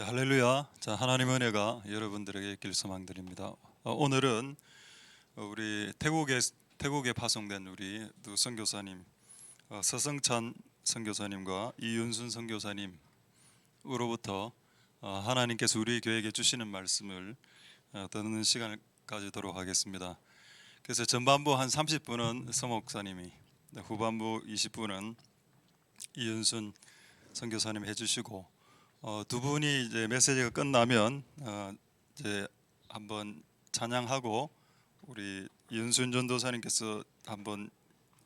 네, 할렐루야. 자, 하나님의 은혜가 여러분들에게 있길 소망드립니다. 오늘은 우리 태국에 파송된 우리 두 선교사님, 서성찬 선교사님과 이윤순 선교사님으로부터 하나님께서 우리 교회에게 주시는 말씀을 듣는 시간을 가지도록 하겠습니다. 그래서 전반부 한 30분은 서 목사님이, 후반부 20분은 이윤순 선교사님이 해주시고, 두 분이 이제 메시지가 끝나면 이제 한번 찬양하고 우리 윤순 전도사님께서 한번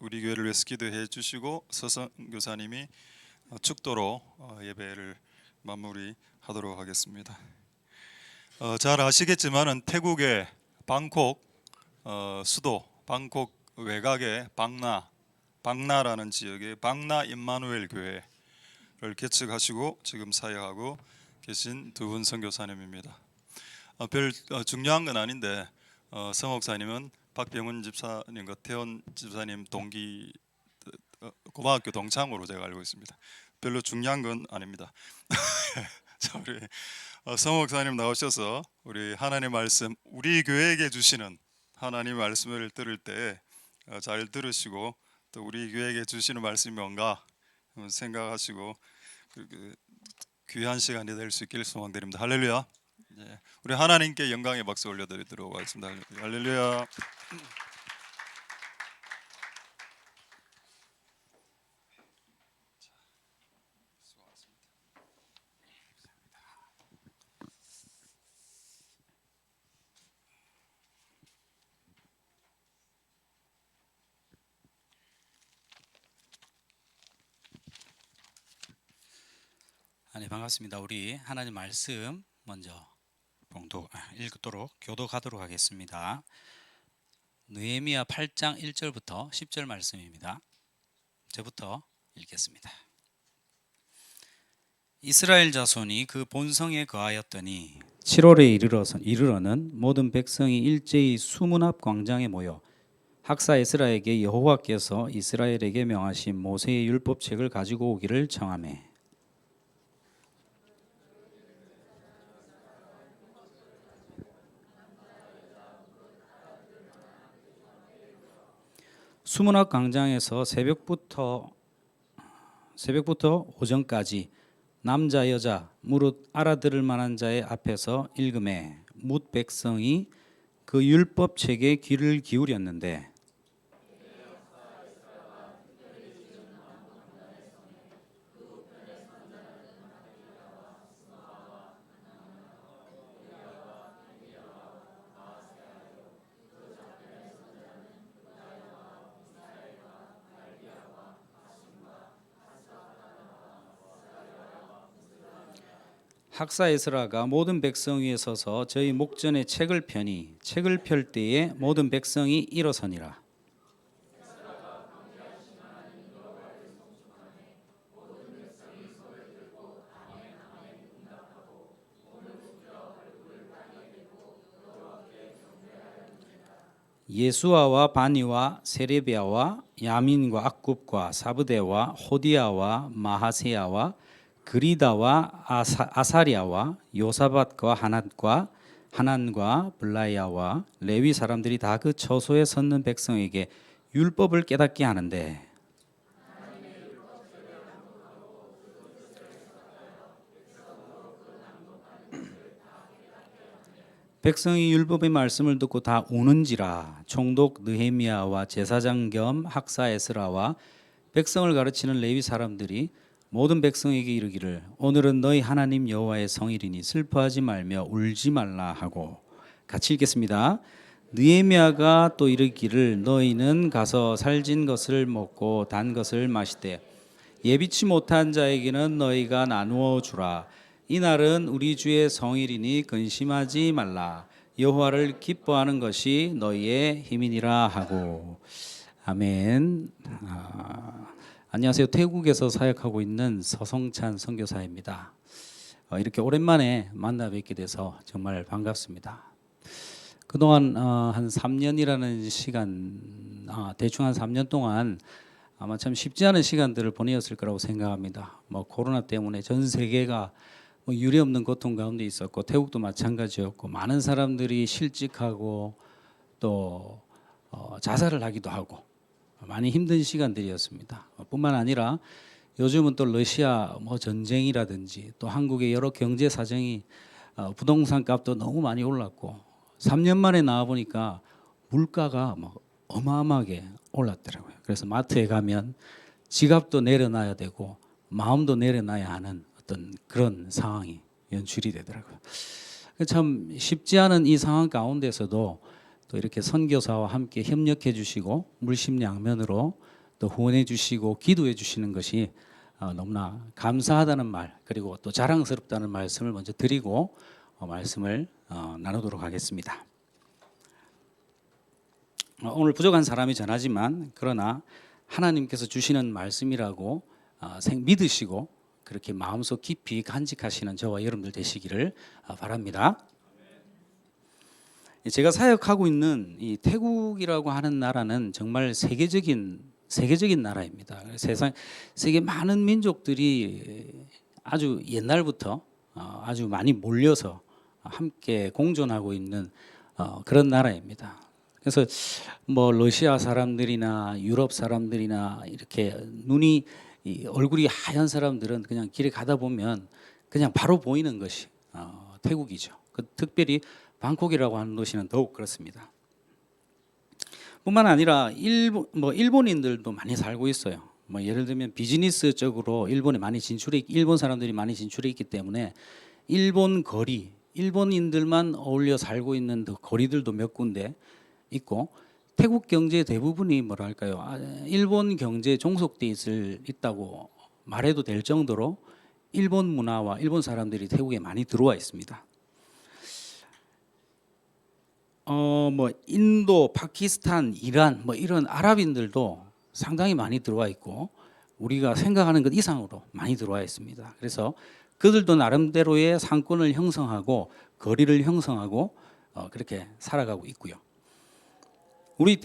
우리 교회를 위해서 기도해 주시고 서성 교사님이 축도로 예배를 마무리하도록 하겠습니다. 잘 아시겠지만은 태국의 방콕 수도 방콕 외곽의 방나라는 지역의 방나 임마누엘 교회 를 개척하시고 지금 사역하고 계신 두 분 선교사님입니다. 별 중요한 건 아닌데 서 목사님은 박병훈 집사님과 태원 집사님 동기 고등학교 동창으로 제가 알고 있습니다. 별로 중요한 건 아닙니다. 자, 우리 서 목사님 나오셔서 우리 하나님 말씀, 우리 교회에게 주시는 하나님 말씀을 들을 때 잘 들으시고 또 우리 교회에게 주시는 말씀이 뭔가 생각하시고 귀한 시간이 될 수 있기를 소망드립니다. 할렐루야. 네, 우리 하나님께 영광의 박수 올려드리도록 하겠습니다. 할렐루야. 네, 반갑습니다. 우리 하나님 말씀 먼저 읽도록 교독하도록 하겠습니다. 느헤미야 8장 1절부터 10절 말씀입니다. 저부터 읽겠습니다. 이스라엘 자손이 그 본성에 거하였더니 7월에 이르러는 모든 백성이 일제히 수문 앞 광장에 모여 학사 에스라에게 여호와께서 이스라엘에게 명하신 모세의 율법책을 가지고 오기를 청하매 수문 앞 광장에서 새벽부터 오전까지 남자 여자 무릇 알아들을 만한 자의 앞에서 읽음에 뭇 백성이 그 율법책에 귀를 기울였는데 학사 에스라가 모든 백성 위에 서서 저희 목전에 책을 펴니 책을 펼 때에 모든 백성이 일어서니라. 예수아와 바니와 세레비아와 야민과 악굽과 사브데와 호디아와 마하세야와 그리다와 아사리아와 요사밧과 하난과 블라야와 레위 사람들이 다 그 처소에 섰는 백성에게 율법을 깨닫게 하는데 백성이 율법의 말씀을 듣고 다 우는지라. 총독 느헤미야와 제사장 겸 학사 에스라와 백성을 가르치는 레위 사람들이 모든 백성에게 이르기를 오늘은 너희 하나님 여호와의 성일이니 슬퍼하지 말며 울지 말라 하고. 같이 읽겠습니다. 느헤미야가 또 이르기를 너희는 가서 살진 것을 먹고 단 것을 마시되 예비치 못한 자에게는 너희가 나누어 주라. 이날은 우리 주의 성일이니 근심하지 말라. 여호와를 기뻐하는 것이 너희의 힘이니라 하고. 아멘. 안녕하세요. 태국에서 사역하고 있는 서성찬 선교사입니다. 이렇게 오랜만에 만나 뵙게 돼서 정말 반갑습니다. 그동안 한 3년이라는 시간, 대충 한 3년 동안 아마 참 쉽지 않은 시간들을 보내었을 거라고 생각합니다. 코로나 때문에 전 세계가 뭐 유례 없는 고통 가운데 있었고 태국도 마찬가지였고 많은 사람들이 실직하고 또 자살을 하기도 하고 많이 힘든 시간들이었습니다. 뿐만 아니라 요즘은 또 러시아 뭐 전쟁이라든지 또 한국의 여러 경제 사정이 부동산 값도 너무 많이 올랐고 3년 만에 나와 보니까 물가가 뭐 어마어마하게 올랐더라고요. 그래서 마트에 가면 지갑도 내려놔야 되고 마음도 내려놔야 하는 어떤 그런 상황이 연출이 되더라고요. 참 쉽지 않은 이 상황 가운데서도 또 이렇게 선교사와 함께 협력해 주시고 물심양면으로 또 후원해 주시고 기도해 주시는 것이 너무나 감사하다는 말 그리고 또 자랑스럽다는 말씀을 먼저 드리고 말씀을 나누도록 하겠습니다. 오늘 부족한 사람이 전하지만 그러나 하나님께서 주시는 말씀이라고 믿으시고 그렇게 마음속 깊이 간직하시는 저와 여러분들 되시기를 바랍니다. 제가 사역하고 있는 이 태국이라고 하는 나라는 정말 세계적인 나라입니다. 세계 많은 민족들이 아주 옛날부터 아주 많이 몰려서 함께 공존하고 있는 그런 나라입니다. 그래서 뭐 러시아 사람들이나 유럽 사람들이나 이렇게 얼굴이 하얀 사람들은 그냥 길에 가다 보면 그냥 바로 보이는 것이 태국이죠. 특별히 방콕이라고 하는 도시는 더욱 그렇습니다. 뿐만 아니라 일본인들도 많이 살고 있어요. 뭐 예를 들면 비즈니스적으로 일본 사람들이 많이 진출해 있기 때문에 일본인들만 어울려 살고 있는 거리들도 몇 군데 있고 태국 경제 대부분이 일본 경제에 종속돼 있다고 말해도 될 정도로 일본 문화와 일본 사람들이 태국에 많이 들어와 있습니다. 뭐 인도, 파키스탄, 이란 뭐 이런 아랍인들도 상당히 많이 들어와 있고 우리가 생각하는 것 이상으로 많이 들어와 있습니다. 그래서 그들도 나름대로의 상권을 형성하고 거리를 형성하고 그렇게 살아가고 있고요. 우리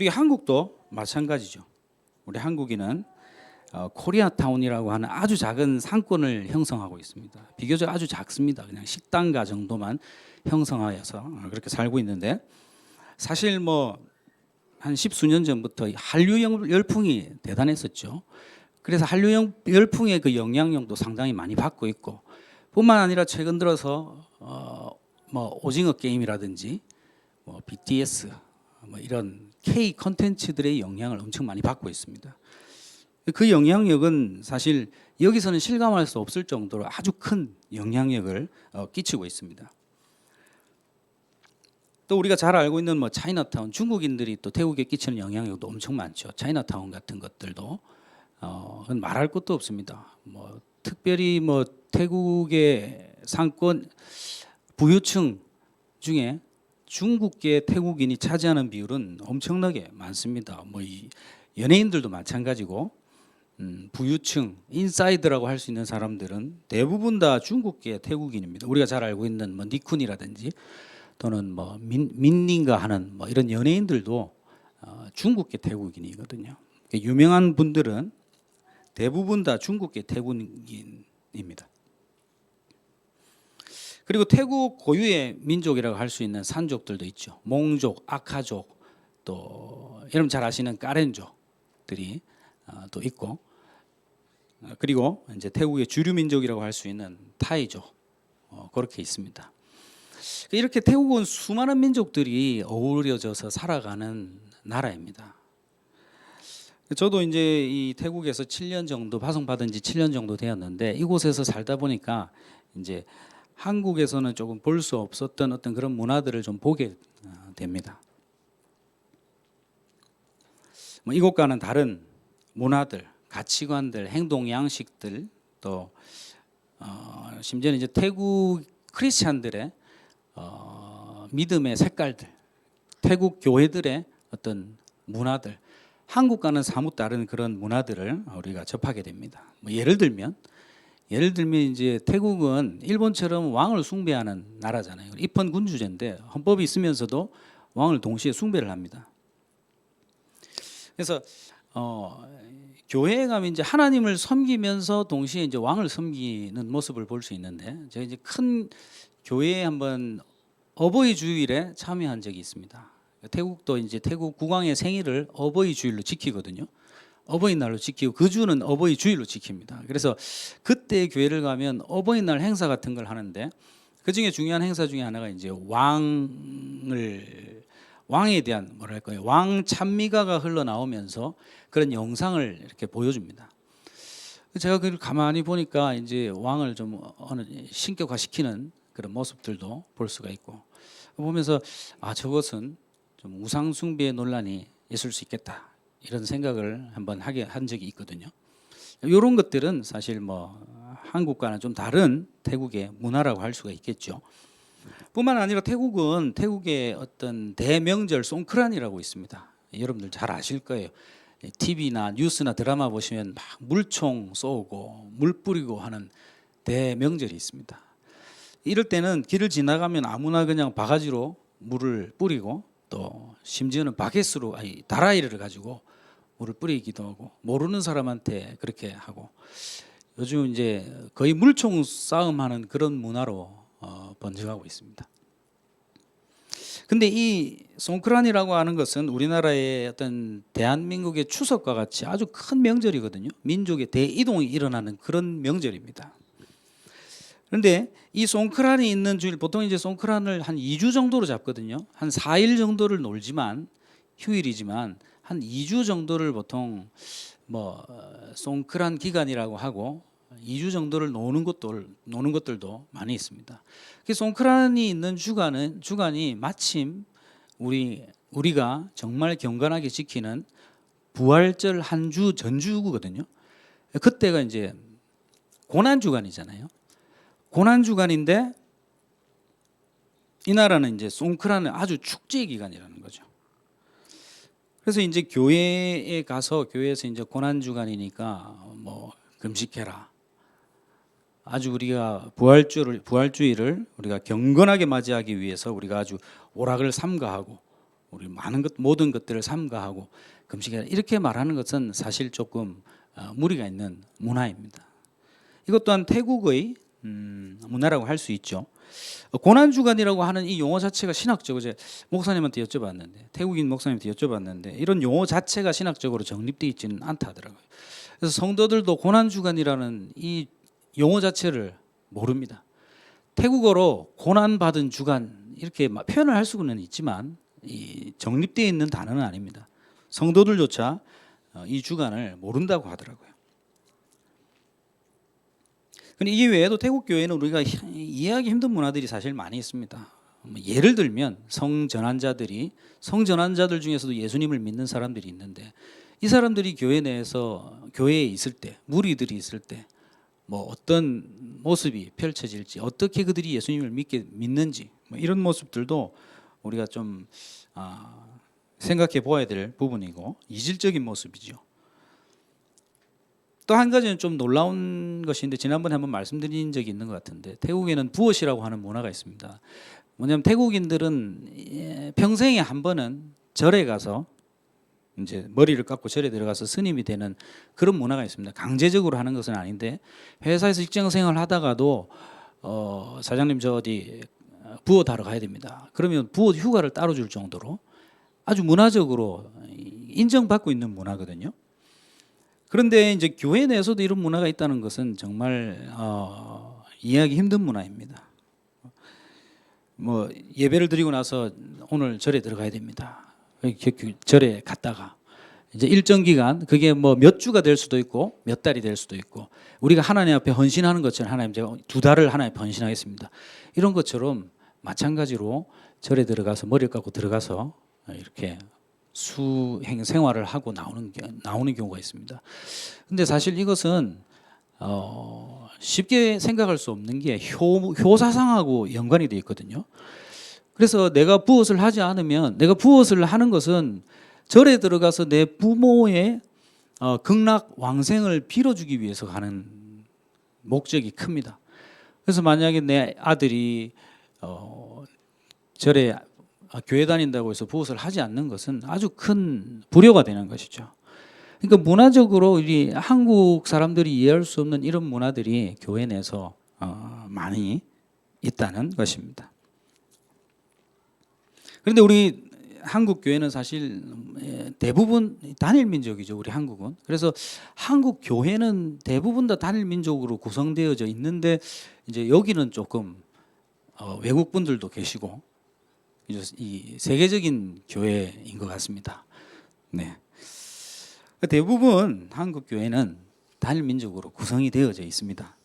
한국도 마찬가지죠. 우리 한국인은 코리아타운이라고 하는 아주 작은 상권을 형성하고 있습니다. 비교적 아주 작습니다. 그냥 식당가 정도만 형성하여서 그렇게 살고 있는데 사실 뭐 한 10수년 전부터 한류 열풍이 대단했었죠. 그래서 한류 열풍의 그 영향력도 상당히 많이 받고 있고 뿐만 아니라 최근 들어서 뭐 오징어 게임이라든지 뭐 BTS 뭐 이런 K 컨텐츠들의 영향을 엄청 많이 받고 있습니다. 그 영향력은 사실 여기서는 실감할 수 없을 정도로 아주 큰 영향력을 끼치고 있습니다. 또 우리가 잘 알고 있는 뭐 차이나타운, 중국인들이 또 태국에 끼치는 영향력도 엄청 많죠. 차이나타운 같은 것들도 그건 말할 것도 없습니다. 뭐 특별히 뭐 태국의 상권 부유층 중에 중국계 태국인이 차지하는 비율은 엄청나게 많습니다. 뭐 이 연예인들도 마찬가지고 부유층, 인사이드라고 할 수 있는 사람들은 대부분 다 중국계 태국인입니다. 우리가 잘 알고 있는 뭐 니쿤이라든지 또는 뭐 민닝가 하는 뭐 이런 연예인들도 중국계 태국인이거든요. 유명한 분들은 대부분 다 중국계 태국인입니다. 그리고 태국 고유의 민족이라고 할 수 있는 산족들도 있죠. 몽족, 아카족, 또 여러분 잘 아시는 까렌족들이 또 있고, 그리고 이제 태국의 주류 민족이라고 할 수 있는 타이족 그렇게 있습니다. 이렇게 태국은 수많은 민족들이 어우러져서 살아가는 나라입니다. 저도 이제 이 태국에서 7년 정도 파송받은 지 7년 정도 되었는데 이곳에서 살다 보니까 이제 한국에서는 조금 볼 수 없었던 어떤 그런 문화들을 좀 보게 됩니다. 뭐 이곳과는 다른 문화들, 가치관들, 행동 양식들 또 심지어는 이제 태국 크리스찬들의 믿음의 색깔들, 태국 교회들의 어떤 문화들, 한국과는 사뭇 다른 그런 문화들을 우리가 접하게 됩니다. 뭐 예를 들면 이제 태국은 일본처럼 왕을 숭배하는 나라잖아요. 입헌군 주제인데 헌법이 있으면서도 왕을 동시에 숭배를 합니다. 그래서 교회에 가면 이제 하나님을 섬기면서 동시에 이제 왕을 섬기는 모습을 볼 수 있는데, 제가 이제 큰 교회에 한번 어버이 주일에 참여한 적이 있습니다. 태국도 이제 태국 국왕의 생일을 어버이 주일로 지키거든요. 어버이날로 지키고 그 주는 어버이 주일로 지킵니다. 그래서 그때 교회를 가면 어버이날 행사 같은 걸 하는데, 그 중에 중요한 행사 중에 하나가 이제 왕에 대한 뭐랄까요, 왕 찬미가가 흘러나오면서 그런 영상을 이렇게 보여줍니다. 제가 그걸 가만히 보니까 이제 왕을 좀 어느 신격화시키는 그런 모습들도 볼 수가 있고, 보면서 저것은 좀 우상 숭배의 논란이 있을 수 있겠다, 이런 생각을 한번 하게 한 적이 있거든요. 이런 것들은 사실 뭐 한국과는 좀 다른 태국의 문화라고 할 수가 있겠죠. 뿐만 아니라 태국은 태국의 어떤 대명절 송크란이라고 있습니다. 여러분들 잘 아실 거예요. TV나 뉴스나 드라마 보시면 막 물총 쏘고 물 뿌리고 하는 대명절이 있습니다. 이럴 때는 길을 지나가면 아무나 그냥 바가지로 물을 뿌리고, 또 심지어는 바켓으로 다라이를 가지고 물을 뿌리기도 하고, 모르는 사람한테 그렇게 하고, 요즘 이제 거의 물총 싸움하는 그런 문화로 번져가고 있습니다. 근데 이 송크란이라고 하는 것은 우리나라의 어떤 대한민국의 추석과 같이 아주 큰 명절이거든요. 민족의 대이동이 일어나는 그런 명절입니다. 그런데 이 송크란이 있는 주일, 보통 이제 송크란을 한 2주 정도로 잡거든요. 한 4일 정도를 놀지만, 휴일이지만 한 2주 정도를 보통 뭐 송크란 기간이라고 하고 2주 정도를 노는 것들도 많이 있습니다. 그 송크란이 있는 주간이 마침 우리가 정말 경건하게 지키는 부활절 한 주 전주거든요. 그때가 이제 고난 주간이잖아요. 고난 주간인데 이 나라는 이제 송크란은 아주 축제 기간이라는 거죠. 그래서 이제 교회에 가서, 교회에서 이제 고난 주간이니까 뭐 금식해라, 아주 우리가 부활주의를 우리가 경건하게 맞이하기 위해서 우리가 아주 오락을 삼가하고 우리 모든 것들을 삼가하고 금식해라, 이렇게 말하는 것은 사실 조금 무리가 있는 문화입니다. 이것 또한 태국의 문화라고 할 수 있죠. 고난주간이라고 하는 이 용어 자체가 신학적으로, 제가 목사님한테 여쭤봤는데, 태국인 목사님한테 여쭤봤는데, 이런 용어 자체가 신학적으로 정립되어 있지는 않다 하더라고요. 그래서 성도들도 고난주간이라는 이 용어 자체를 모릅니다. 태국어로 고난받은 주간 이렇게 표현을 할 수는 있지만 이 정립되어 있는 단어는 아닙니다. 성도들조차 이 주간을 모른다고 하더라고요. 근데 이 외에도 태국 교회는 우리가 이해하기 힘든 문화들이 사실 많이 있습니다. 예를 들면 성전환자들 중에서도 예수님을 믿는 사람들이 있는데, 이 사람들이 교회 내에서, 교회에 있을 때, 무리들이 있을 때 뭐 어떤 모습이 펼쳐질지, 어떻게 그들이 예수님을 믿는지, 뭐 이런 모습들도 우리가 좀 생각해 보아야 될 부분이고, 이질적인 모습이죠. 또 한 가지는 좀 놀라운 것인데, 지난번에 한번 말씀드린 적이 있는 것 같은데, 태국에는 부엇이라고 하는 문화가 있습니다. 뭐냐면 태국인들은 평생에 한 번은 절에 가서 이제 머리를 깎고 절에 들어가서 스님이 되는 그런 문화가 있습니다. 강제적으로 하는 것은 아닌데, 회사에서 직장 생활을 하다가도 사장님 저 어디 부엇 하러 가야 됩니다. 그러면 부엇 휴가를 따로 줄 정도로 아주 문화적으로 인정받고 있는 문화거든요. 그런데 이제 교회 내에서도 이런 문화가 있다는 것은 정말 이해하기 힘든 문화입니다. 뭐 예배를 드리고 나서 오늘 절에 들어가야 됩니다. 절에 갔다가 이제 일정 기간, 그게 뭐 몇 주가 될 수도 있고 몇 달이 될 수도 있고, 우리가 하나님 앞에 헌신하는 것처럼 하나님 제가 2달을 하나님 앞에 헌신하겠습니다, 이런 것처럼 마찬가지로 절에 들어가서 머리를 깎고 들어가서 이렇게 수행 생활을 하고 나오는 경우가 있습니다. 근데 사실 이것은 쉽게 생각할 수 없는 게 효사상하고 연관이 되어 있거든요. 그래서 내가 부엇을 하지 않으면, 내가 부엇을 하는 것은 절에 들어가서 내 부모의 극락 왕생을 빌어주기 위해서 가는 목적이 큽니다. 그래서 만약에 내 아들이 절에 교회 다닌다고 해서 부엇을 하지 않는 것은 아주 큰 불효가 되는 것이죠. 그러니까 문화적으로 우리 한국 사람들이 이해할 수 없는 이런 문화들이 교회 내에서 많이 있다는 것입니다. 그런데 우리 한국 교회는 사실 대부분 단일 민족이죠. 우리 한국은. 그래서 한국 교회는 대부분 다 단일 민족으로 구성되어져 있는데 이제 여기는 조금 외국 분들도 계시고 이 세계적인 교회인 것 같습니다. 네. 대부분 한국 교회는 단일 민족으로 구성이 되어져 있습니다.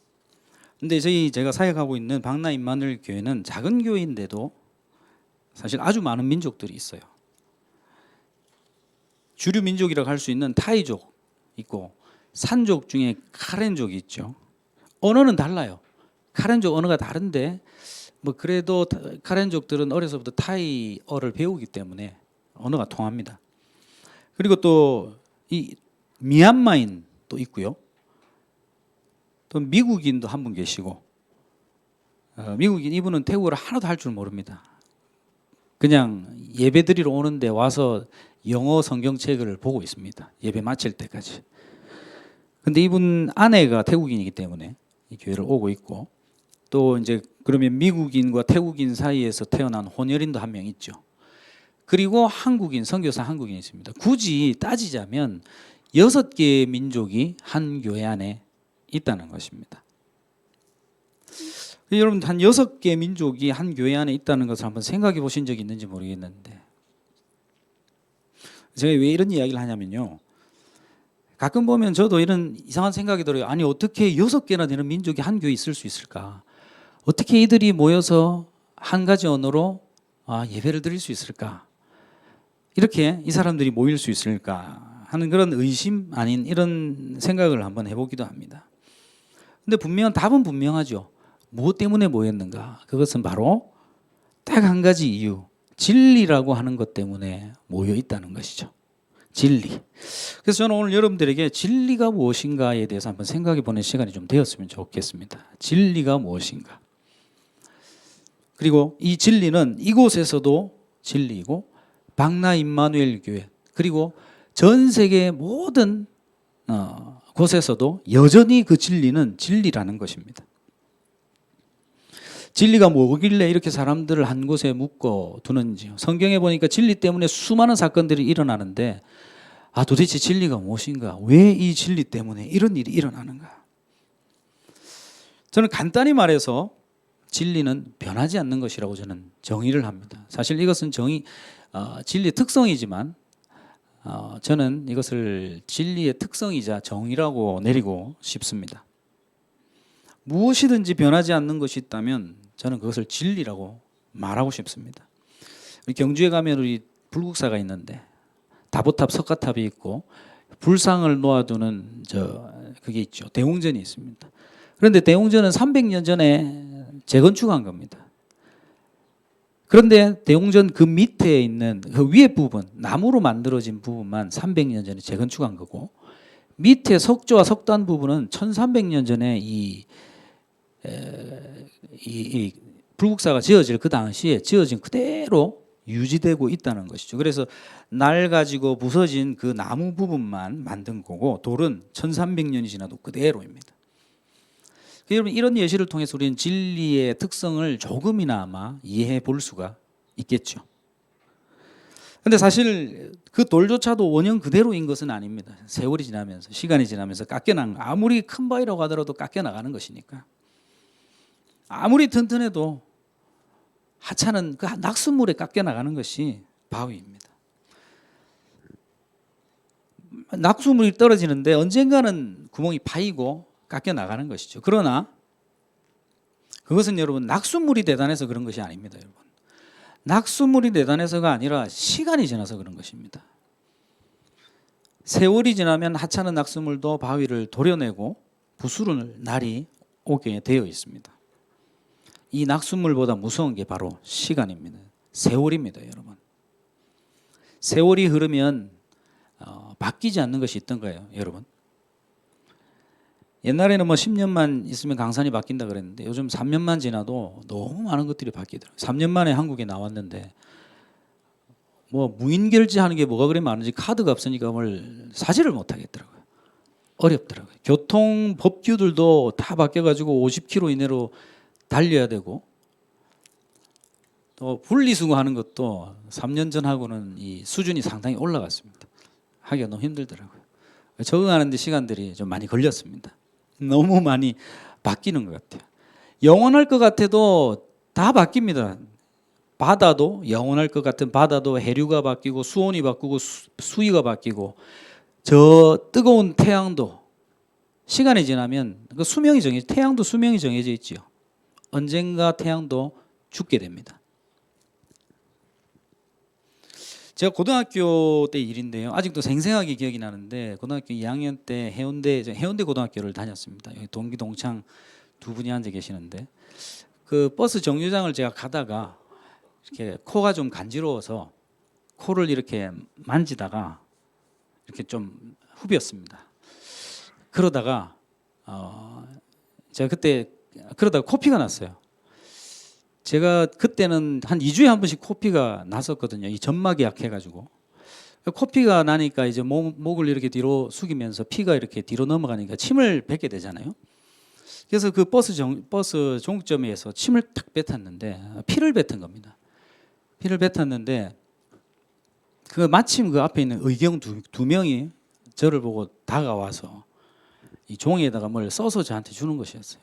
근데 제가 사역하고 있는 방나 임마누엘 교회는 작은 교회인데도 사실 아주 많은 민족들이 있어요. 주류 민족이라고 할 수 있는 타이족 있고 산족 중에 카렌족이 있죠. 언어는 달라요. 카렌족 언어가 다른데 뭐 그래도 카렌족들은 어려서부터 타이어를 배우기 때문에 언어가 통합니다. 그리고 또 이 미얀마인 또 있고요. 또 미국인도 한 분 계시고 미국인 이분은 태국어를 하나도 할 줄 모릅니다. 그냥 예배 드리러 오는데 와서 영어 성경책을 보고 있습니다. 예배 마칠 때까지. 근데 이분 아내가 태국인이기 때문에 이 교회를 오고 있고 또 이제 그러면 미국인과 태국인 사이에서 태어난 혼혈인도 한 명 있죠. 그리고 한국인, 선교사 한국인이 있습니다. 굳이 따지자면 6개의 민족이 한 교회 안에 있다는 것입니다. 여러분 한 6개 민족이 한 교회 안에 있다는 것을 한번 생각해 보신 적이 있는지 모르겠는데 제가 왜 이런 이야기를 하냐면요. 가끔 보면 저도 이런 이상한 생각이 들어요. 아니 어떻게 6개나 되는 민족이 한 교회에 있을 수 있을까? 어떻게 이들이 모여서 한 가지 언어로 예배를 드릴 수 있을까? 이렇게 이 사람들이 모일 수 있을까 하는 그런 의심 아닌 이런 생각을 한번 해보기도 합니다. 근데 답은 분명하죠. 무엇 때문에 모였는가? 그것은 바로 딱 한 가지 이유, 진리라고 하는 것 때문에 모여 있다는 것이죠. 진리. 그래서 저는 오늘 여러분들에게 진리가 무엇인가에 대해서 한번 생각해 보는 시간이 좀 되었으면 좋겠습니다. 진리가 무엇인가? 그리고 이 진리는 이곳에서도 진리이고 방나 임마누엘 교회 그리고 전 세계 모든 곳에서도 여전히 그 진리는 진리라는 것입니다. 진리가 뭐길래 이렇게 사람들을 한 곳에 묶어 두는지 성경에 보니까 진리 때문에 수많은 사건들이 일어나는데 도대체 진리가 무엇인가? 왜 이 진리 때문에 이런 일이 일어나는가? 저는 간단히 말해서 진리는 변하지 않는 것이라고 저는 정의를 합니다. 사실 이것은 진리의 특성이지만 저는 이것을 진리의 특성이자 정의라고 내리고 싶습니다. 무엇이든지 변하지 않는 것이 있다면 저는 그것을 진리라고 말하고 싶습니다. 우리 경주에 가면 우리 불국사가 있는데 다보탑 석가탑이 있고 불상을 놓아두는 그게 있죠. 대웅전이 있습니다. 그런데 대웅전은 300년 전에 재건축한 겁니다. 그런데 대웅전 그 밑에 있는 그 위에 부분, 나무로 만들어진 부분만 300년 전에 재건축한 거고 밑에 석조와 석단 부분은 1300년 전에 이 불국사가 지어질 그 당시에 지어진 그대로 유지되고 있다는 것이죠. 그래서 낡아지고 부서진 그 나무 부분만 만든 거고 돌은 1300년이 지나도 그대로입니다. 여러분 이런 예시를 통해서 우리는 진리의 특성을 조금이나마 이해해 볼 수가 있겠죠. 그런데 사실 그 돌조차도 원형 그대로인 것은 아닙니다. 세월이 지나면서 시간이 지나면서 깎여나간 아무리 큰 바위라고 하더라도 깎여나가는 것이니까 아무리 튼튼해도 하찮은 그 낙숫물에 깎여나가는 것이 바위입니다. 낙수물이 떨어지는데 언젠가는 구멍이 파이고 깎여나가는 것이죠. 그러나 그것은 여러분 낙수물이 대단해서 그런 것이 아닙니다. 여러분 낙수물이 대단해서가 아니라 시간이 지나서 그런 것입니다. 세월이 지나면 하찮은 낙수물도 바위를 도려내고 부수는 날이 오게 되어 있습니다. 이 낙수물보다 무서운 게 바로 시간입니다. 세월입니다. 여러분 세월이 흐르면 바뀌지 않는 것이 있던가요? 여러분 옛날에는 10년만 있으면 강산이 바뀐다 그랬는데 요즘 3년만 지나도 너무 많은 것들이 바뀌더라고요. 3년 만에 한국에 나왔는데 뭐 무인 결제하는 게 뭐가 그리 많은지 카드가 없으니까 뭘 사지를 못하겠더라고요. 어렵더라고요. 교통 법규들도 다 바뀌어가지고 50km 이내로 달려야 되고 또 분리수거하는 것도 3년 전하고는 이 수준이 상당히 올라갔습니다. 하기가 너무 힘들더라고요. 적응하는데 시간들이 좀 많이 걸렸습니다. 너무 많이 바뀌는 것 같아요. 영원할 것 같아도 다 바뀝니다. 바다도 영원할 것 같은 바다도 해류가 바뀌고 수온이 바뀌고 수위가 바뀌고 저 뜨거운 태양도 시간이 지나면 그 수명이 태양도 수명이 정해져 있지요. 언젠가 태양도 죽게 됩니다. 제가 고등학교 때 일인데요. 아직도 생생하게 기억이 나는데 고등학교 2학년 때 해운대 고등학교를 다녔습니다. 여기 동기 동창 두 분이 앉아 계시는데 그 버스 정류장을 제가 가다가 이렇게 코가 좀 간지러워서 코를 이렇게 만지다가 이렇게 좀 후볐습니다. 그러다가 제가 그때 그러다가 코피가 났어요. 제가 그때는 한 2주에 한 번씩 코피가 났었거든요. 이 점막이 약해가지고 코피가 나니까 이제 목을 이렇게 뒤로 숙이면서 피가 이렇게 뒤로 넘어가니까 침을 뱉게 되잖아요. 그래서 그 버스 종점에서 침을 탁 뱉었는데 피를 뱉은 겁니다. 피를 뱉었는데 그 마침 그 앞에 있는 의경 두 명이 저를 보고 다가와서 이 종이에다가 뭘 써서 저한테 주는 것이었어요.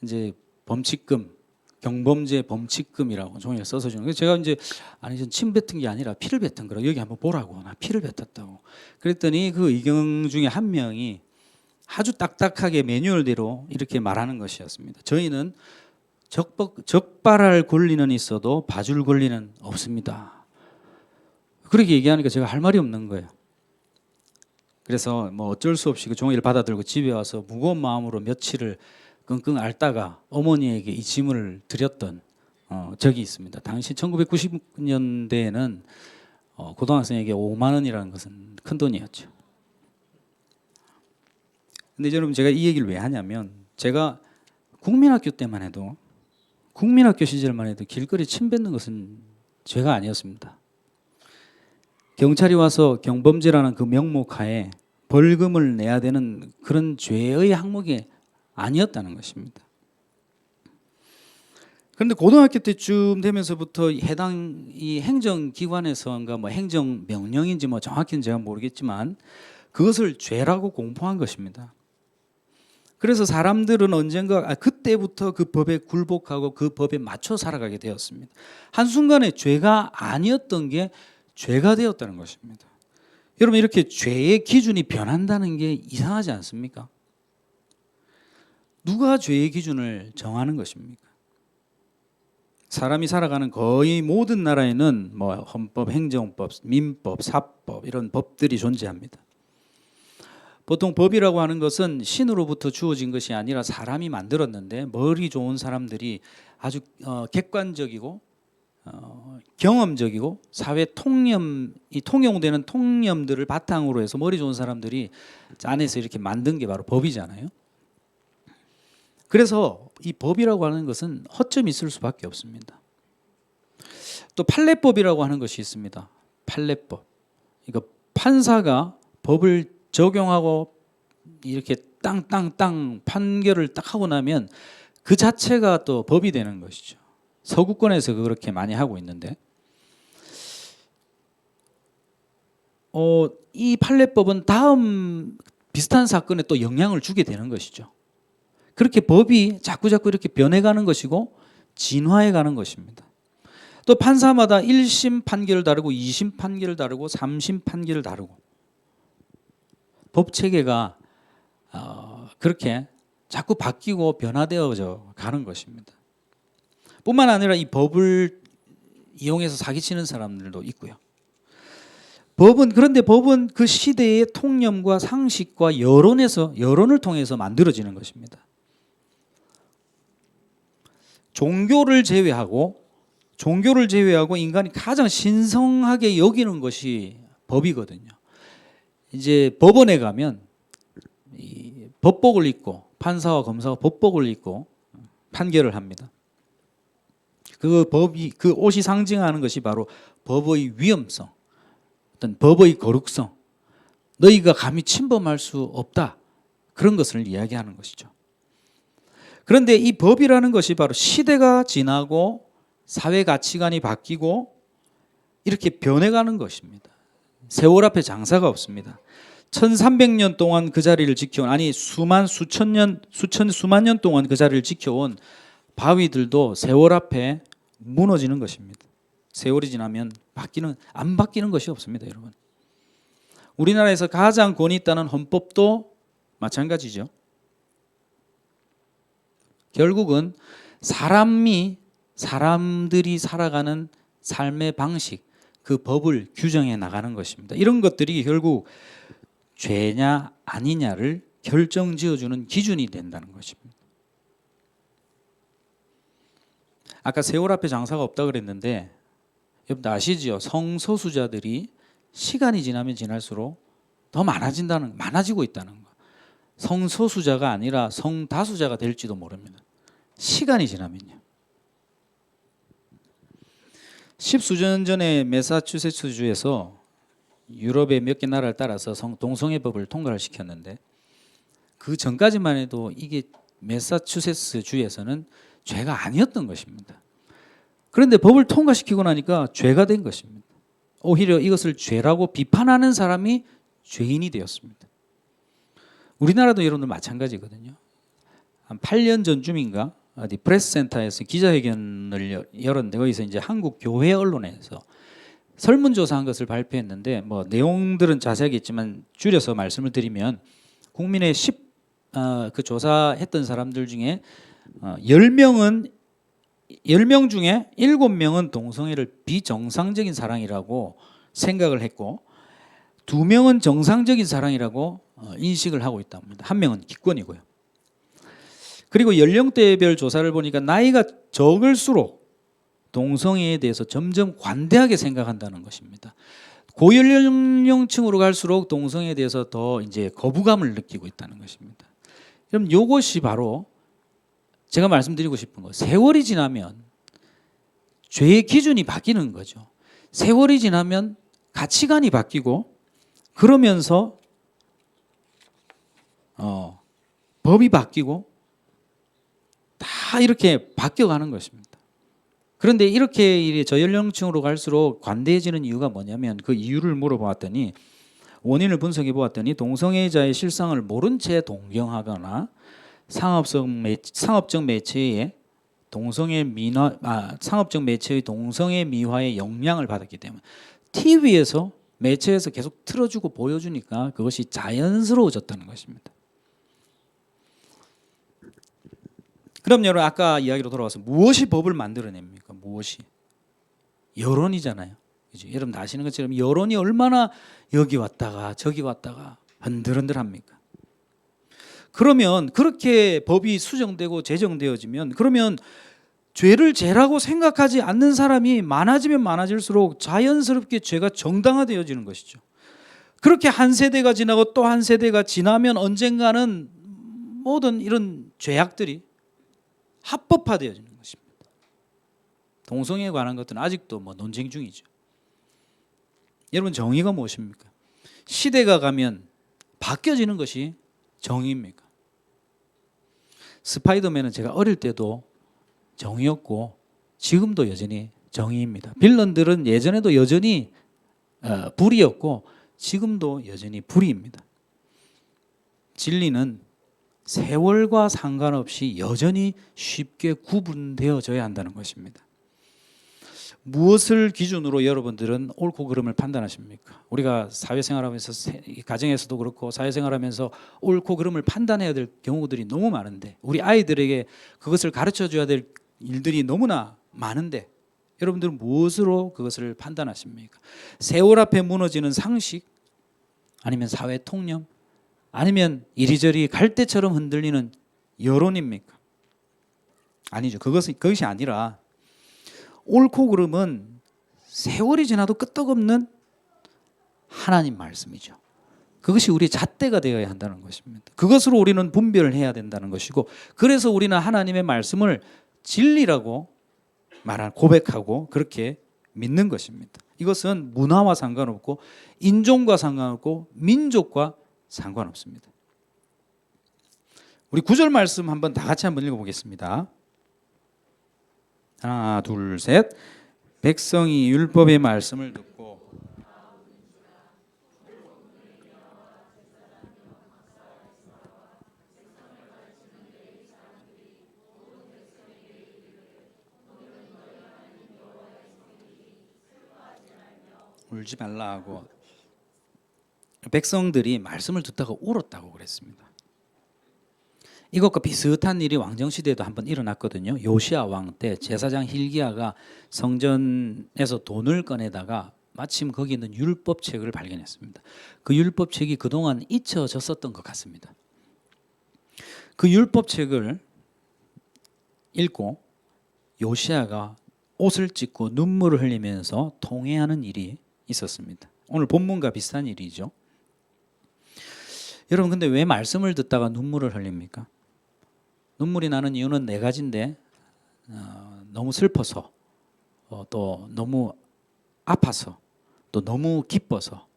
이제 범칙금, 경범죄 범칙금이라고 종이에 써서 주는 거예요. 제가 이제 아니 전 침 뱉은 게 아니라 피를 뱉은 거라 여기 한번 보라고 나 피를 뱉었다고. 그랬더니 그 의경 중에 한 명이 아주 딱딱하게 매뉴얼대로 이렇게 말하는 것이었습니다. 저희는 적발할 권리는 있어도 봐줄 권리는 없습니다. 그렇게 얘기하니까 제가 할 말이 없는 거예요. 그래서 뭐 어쩔 수 없이 그 종이를 받아들고 집에 와서 무거운 마음으로 며칠을 끙끙 앓다가 어머니에게 이 짐을 드렸던 적이 있습니다. 당시 1990년대에는 고등학생에게 5만 원이라는 것은 큰 돈이었죠. 근데 여러분 제가 이 얘기를 왜 하냐면 제가 국민학교 때만 해도 국민학교 시절만 해도 길거리 침 뱉는 것은 죄가 아니었습니다. 경찰이 와서 경범죄라는 그 명목하에 벌금을 내야 되는 그런 죄의 항목이 아니었다는 것입니다. 그런데 고등학교 때쯤 되면서부터 해당 이 행정기관에서인가 뭐 행정명령인지 뭐 정확히는 제가 모르겠지만 그것을 죄라고 공포한 것입니다. 그래서 사람들은 언젠가 그때부터 그 법에 굴복하고 그 법에 맞춰 살아가게 되었습니다. 한순간에 죄가 아니었던 게 죄가 되었다는 것입니다. 여러분 이렇게 죄의 기준이 변한다는 게 이상하지 않습니까? 누가 죄의 기준을 정하는 것입니까? 사람이 살아가는 거의 모든 나라에는 뭐 헌법, 행정법, 민법, 사법 이런 법들이 존재합니다. 보통 법이라고 하는 것은 신으로부터 주어진 것이 아니라 사람이 만들었는데 머리 좋은 사람들이 아주 객관적이고 경험적이고 사회 통념이 통용되는 통념들을 바탕으로 해서 머리 좋은 사람들이 안에서 이렇게 만든 게 바로 법이잖아요. 그래서 이 법이라고 하는 것은 허점이 있을 수밖에 없습니다. 또 판례법이라고 하는 것이 있습니다. 판례법. 그러니까 판사가 법을 적용하고 이렇게 땅땅땅 판결을 딱 하고 나면 그 자체가 또 법이 되는 것이죠. 서구권에서 그렇게 많이 하고 있는데 이 판례법은 다음 비슷한 사건에 또 영향을 주게 되는 것이죠. 그렇게 법이 자꾸 이렇게 변해가는 것이고 진화해가는 것입니다. 또 판사마다 1심 판결을 다르고 2심 판결을 다르고 3심 판결을 다르고 법 체계가 그렇게 자꾸 바뀌고 변화되어져 가는 것입니다. 뿐만 아니라 이 법을 이용해서 사기치는 사람들도 있고요. 그런데 법은 그 시대의 통념과 상식과 여론을 통해서 만들어지는 것입니다. 종교를 제외하고 인간이 가장 신성하게 여기는 것이 법이거든요. 이제 법원에 가면 이 법복을 입고 판사와 검사가 법복을 입고 판결을 합니다. 그 법이 그 옷이 상징하는 것이 바로 법의 위엄성, 어떤 법의 거룩성, 너희가 감히 침범할 수 없다. 그런 것을 이야기하는 것이죠. 그런데 이 법이라는 것이 바로 시대가 지나고 사회 가치관이 바뀌고 이렇게 변해가는 것입니다. 세월 앞에 장사가 없습니다. 1300년 동안 그 자리를 지켜온, 아니 수만 년 동안 그 자리를 지켜온 바위들도 세월 앞에 무너지는 것입니다. 세월이 지나면 안 바뀌는 것이 없습니다, 여러분. 우리나라에서 가장 권위 있다는 헌법도 마찬가지죠. 결국은 사람들이 살아가는 삶의 방식, 그 법을 규정해 나가는 것입니다. 이런 것들이 결국 죄냐 아니냐를 결정지어주는 기준이 된다는 것입니다. 아까 세월 앞에 장사가 없다 그랬는데 여러분 아시죠? 성소수자들이 시간이 지나면 지날수록 더 많아지고 있다는 거. 성소수자가 아니라 성다수자가 될지도 모릅니다. 시간이 지나면요. 십수년 전에 매사추세츠주에서 유럽의 몇 개 나라를 따라서 동성애법을 통과를 시켰는데 그 전까지만 해도 이게 매사추세츠 주에서는 죄가 아니었던 것입니다. 그런데 법을 통과시키고 나니까 죄가 된 것입니다. 오히려 이것을 죄라고 비판하는 사람이 죄인이 되었습니다. 우리나라도 여러분들 마찬가지거든요. 한 8년 전쯤인가 어디 프레스센터에서 기자회견을 열었는데 거기서 이제 한국 교회 언론에서 설문조사한 것을 발표했는데 뭐 내용들은 자세하게 있지만 줄여서 말씀을 드리면 국민의 그 조사했던 사람들 중에 10명 중에 7명은 동성애를 비정상적인 사랑이라고 생각을 했고 2명은 정상적인 사랑이라고 인식을 하고 있답니다. 1명은 기권이고요. 그리고 연령대별 조사를 보니까 나이가 적을수록 동성애에 대해서 점점 관대하게 생각한다는 것입니다. 고연령층으로 갈수록 동성애에 대해서 더 이제 거부감을 느끼고 있다는 것입니다. 그럼 이것이 바로 제가 말씀드리고 싶은 거, 세월이 지나면 죄의 기준이 바뀌는 거죠. 세월이 지나면 가치관이 바뀌고 그러면서 법이 바뀌고 다 이렇게 바뀌어가는 것입니다. 그런데 이렇게 저연령층으로 갈수록 관대해지는 이유가 뭐냐면 그 이유를 물어보았더니 원인을 분석해 보았더니 동성애자의 실상을 모른 채 동경하거나 상업적 매체의 동성애 미화의 영향을 받았기 때문에 TV에서 매체에서 계속 틀어주고 보여주니까 그것이 자연스러워졌다는 것입니다. 그럼 여러분 아까 이야기로 돌아와서 무엇이 법을 만들어냅니까? 무엇이? 여론이잖아요. 그죠? 여러분 아시는 것처럼 여론이 얼마나 여기 왔다가 저기 왔다가 흔들흔들합니까? 그러면 그렇게 법이 수정되고 제정되어지면 그러면 죄를 죄라고 생각하지 않는 사람이 많아지면 많아질수록 자연스럽게 죄가 정당화되어지는 것이죠. 그렇게 한 세대가 지나고 또 한 세대가 지나면 언젠가는 모든 이런 죄악들이 합법화되어지는 것입니다. 동성애에 관한 것들은 아직도 논쟁 중이죠. 여러분 정의가 무엇입니까? 시대가 가면 바뀌어지는 것이 정의입니까? 스파이더맨은 제가 어릴 때도 정의였고 지금도 여전히 정의입니다. 빌런들은 예전에도 여전히 불의였고 지금도 여전히 불의입니다. 진리는 세월과 상관없이 여전히 쉽게 구분되어져야 한다는 것입니다. 무엇을 기준으로 여러분들은 옳고 그름을 판단하십니까? 우리가 사회생활하면서 가정에서도 그렇고 사회생활하면서 옳고 그름을 판단해야 될 경우들이 너무 많은데 우리 아이들에게 그것을 가르쳐줘야 될 일들이 너무나 많은데 여러분들은 무엇으로 그것을 판단하십니까? 세월 앞에 무너지는 상식 아니면 사회 통념 아니면 이리저리 갈대처럼 흔들리는 여론입니까? 아니죠. 그것이 아니라 옳고 그름은 세월이 지나도 끄떡없는 하나님 말씀이죠. 그것이 우리의 잣대가 되어야 한다는 것입니다. 그것으로 우리는 분별을 해야 된다는 것이고 그래서 우리는 하나님의 말씀을 진리라고 말한 고백하고 그렇게 믿는 것입니다. 이것은 문화와 상관없고 인종과 상관없고 민족과 상관없습니다. 우리 9절 말씀 한번 다 같이 한번 읽어보겠습니다. 하나, 둘, 셋. 백성이 율법의 말씀을 듣고 울지 말라 하고 백성들이 말씀을 듣다가 울었다고 그랬습니다. 이것과 비슷한 일이 왕정시대에도 한번 일어났거든요. 요시야 왕 때 제사장 hil기야가 성전에서 돈을 꺼내다가 마침 거기 있는 율법책을 발견했습니다. 그 율법책이 그동안 잊혀졌었던 것 같습니다. 그 율법책을 읽고 요시야가 옷을 찢고 눈물을 흘리면서 통회하는 일이 있었습니다. 오늘 본문과 비슷한 일이죠. 여러분 근데 왜 말씀을 듣다가 눈물을 흘립니까? 눈물이 나는 이유는 네 가지인데 너무 슬퍼서 또 너무 아파서 또 너무 기뻐서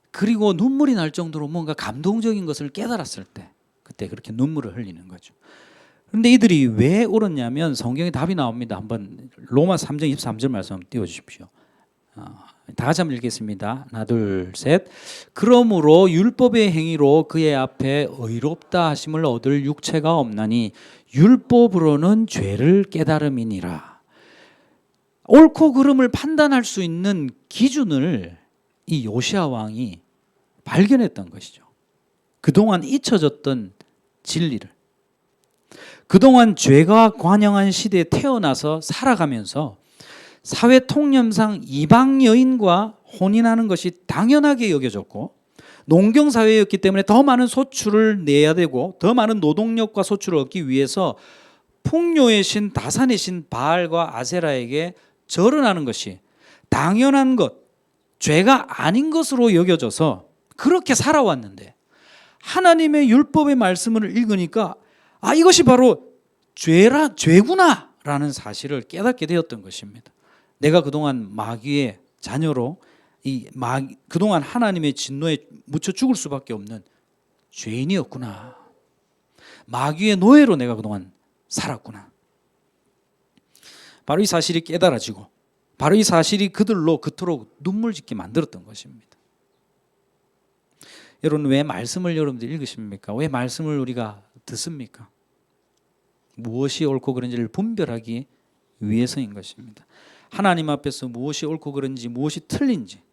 그리고 눈물이 날 정도로 뭔가 감동적인 것을 깨달았을 때 그때 그렇게 눈물을 흘리는 거죠. 그런데 이들이 왜 울었냐면 성경에 답이 나옵니다. 한번 로마 3장 23절 말씀 한번 띄워주십시오. 다 같이 한번 읽겠습니다. 하나 둘 셋. 그러므로 율법의 행위로 그의 앞에 의롭다 하심을 얻을 육체가 없나니 율법으로는 죄를 깨달음이니라. 옳고 그름을 판단할 수 있는 기준을 이 요시야 왕이 발견했던 것이죠. 그동안 잊혀졌던 진리를. 그동안 죄가 관영한 시대에 태어나서 살아가면서 사회 통념상 이방 여인과 혼인하는 것이 당연하게 여겨졌고 농경 사회였기 때문에 더 많은 소출을 내야 되고 더 많은 노동력과 소출을 얻기 위해서 풍요의 신 다산의 신 바알과 아세라에게 절을 하는 것이 당연한 것, 죄가 아닌 것으로 여겨져서 그렇게 살아왔는데 하나님의 율법의 말씀을 읽으니까 이것이 바로 죄구나라는 사실을 깨닫게 되었던 것입니다. 내가 그동안 마귀의 자녀로 그동안 하나님의 진노에 묻혀 죽을 수밖에 없는 죄인이었구나. 마귀의 노예로 내가 그동안 살았구나. 바로 이 사실이 깨달아지고 바로 이 사실이 그들로 그토록 눈물 짓게 만들었던 것입니다. 여러분 왜 말씀을 여러분들 읽으십니까? 왜 말씀을 우리가 듣습니까? 무엇이 옳고 그른지를 분별하기 위해서인 것입니다. 하나님 앞에서 무엇이 옳고 그른지 무엇이 틀린지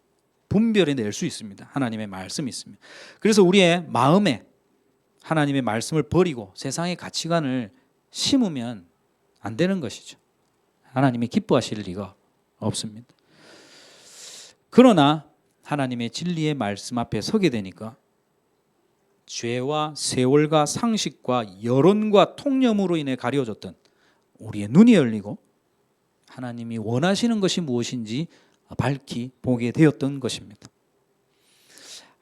분별해 낼 수 있습니다. 하나님의 말씀이 있습니다. 그래서 우리의 마음에 하나님의 말씀을 버리고 세상의 가치관을 심으면 안 되는 것이죠. 하나님이 기뻐하실 리가 없습니다. 그러나 하나님의 진리의 말씀 앞에 서게 되니까 죄와 세월과 상식과 여론과 통념으로 인해 가려졌던 우리의 눈이 열리고 하나님이 원하시는 것이 무엇인지 밝히 보게 되었던 것입니다.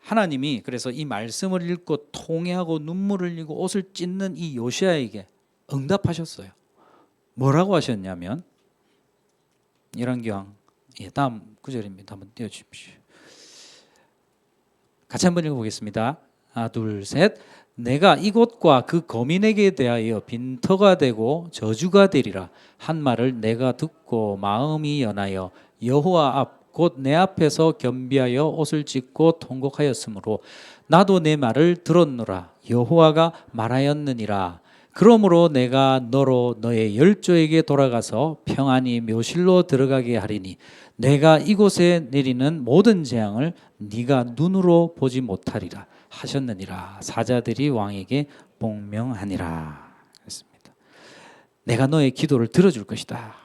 하나님이 그래서 이 말씀을 읽고 통회하고 눈물을 흘리고 옷을 찢는 이 요시야에게 응답하셨어요. 뭐라고 하셨냐면 열왕기상 다음 구절입니다. 한번 띄워주십시오. 같이 한번 읽어보겠습니다. 하나 둘 셋. 내가 이곳과 그 거민에게 대하여 빈터가 되고 저주가 되리라 한 말을 내가 듣고 마음이 연하여 여호와 앞 곧 내 앞에서 겸비하여 옷을 찢고 통곡하였으므로 나도 내 말을 들었노라. 여호와가 말하였느니라. 그러므로 내가 너로 너의 열조에게 돌아가서 평안히 묘실로 들어가게 하리니 내가 이곳에 내리는 모든 재앙을 네가 눈으로 보지 못하리라 하셨느니라. 사자들이 왕에게 복명하니라. 그랬습니다. 내가 너의 기도를 들어줄 것이다.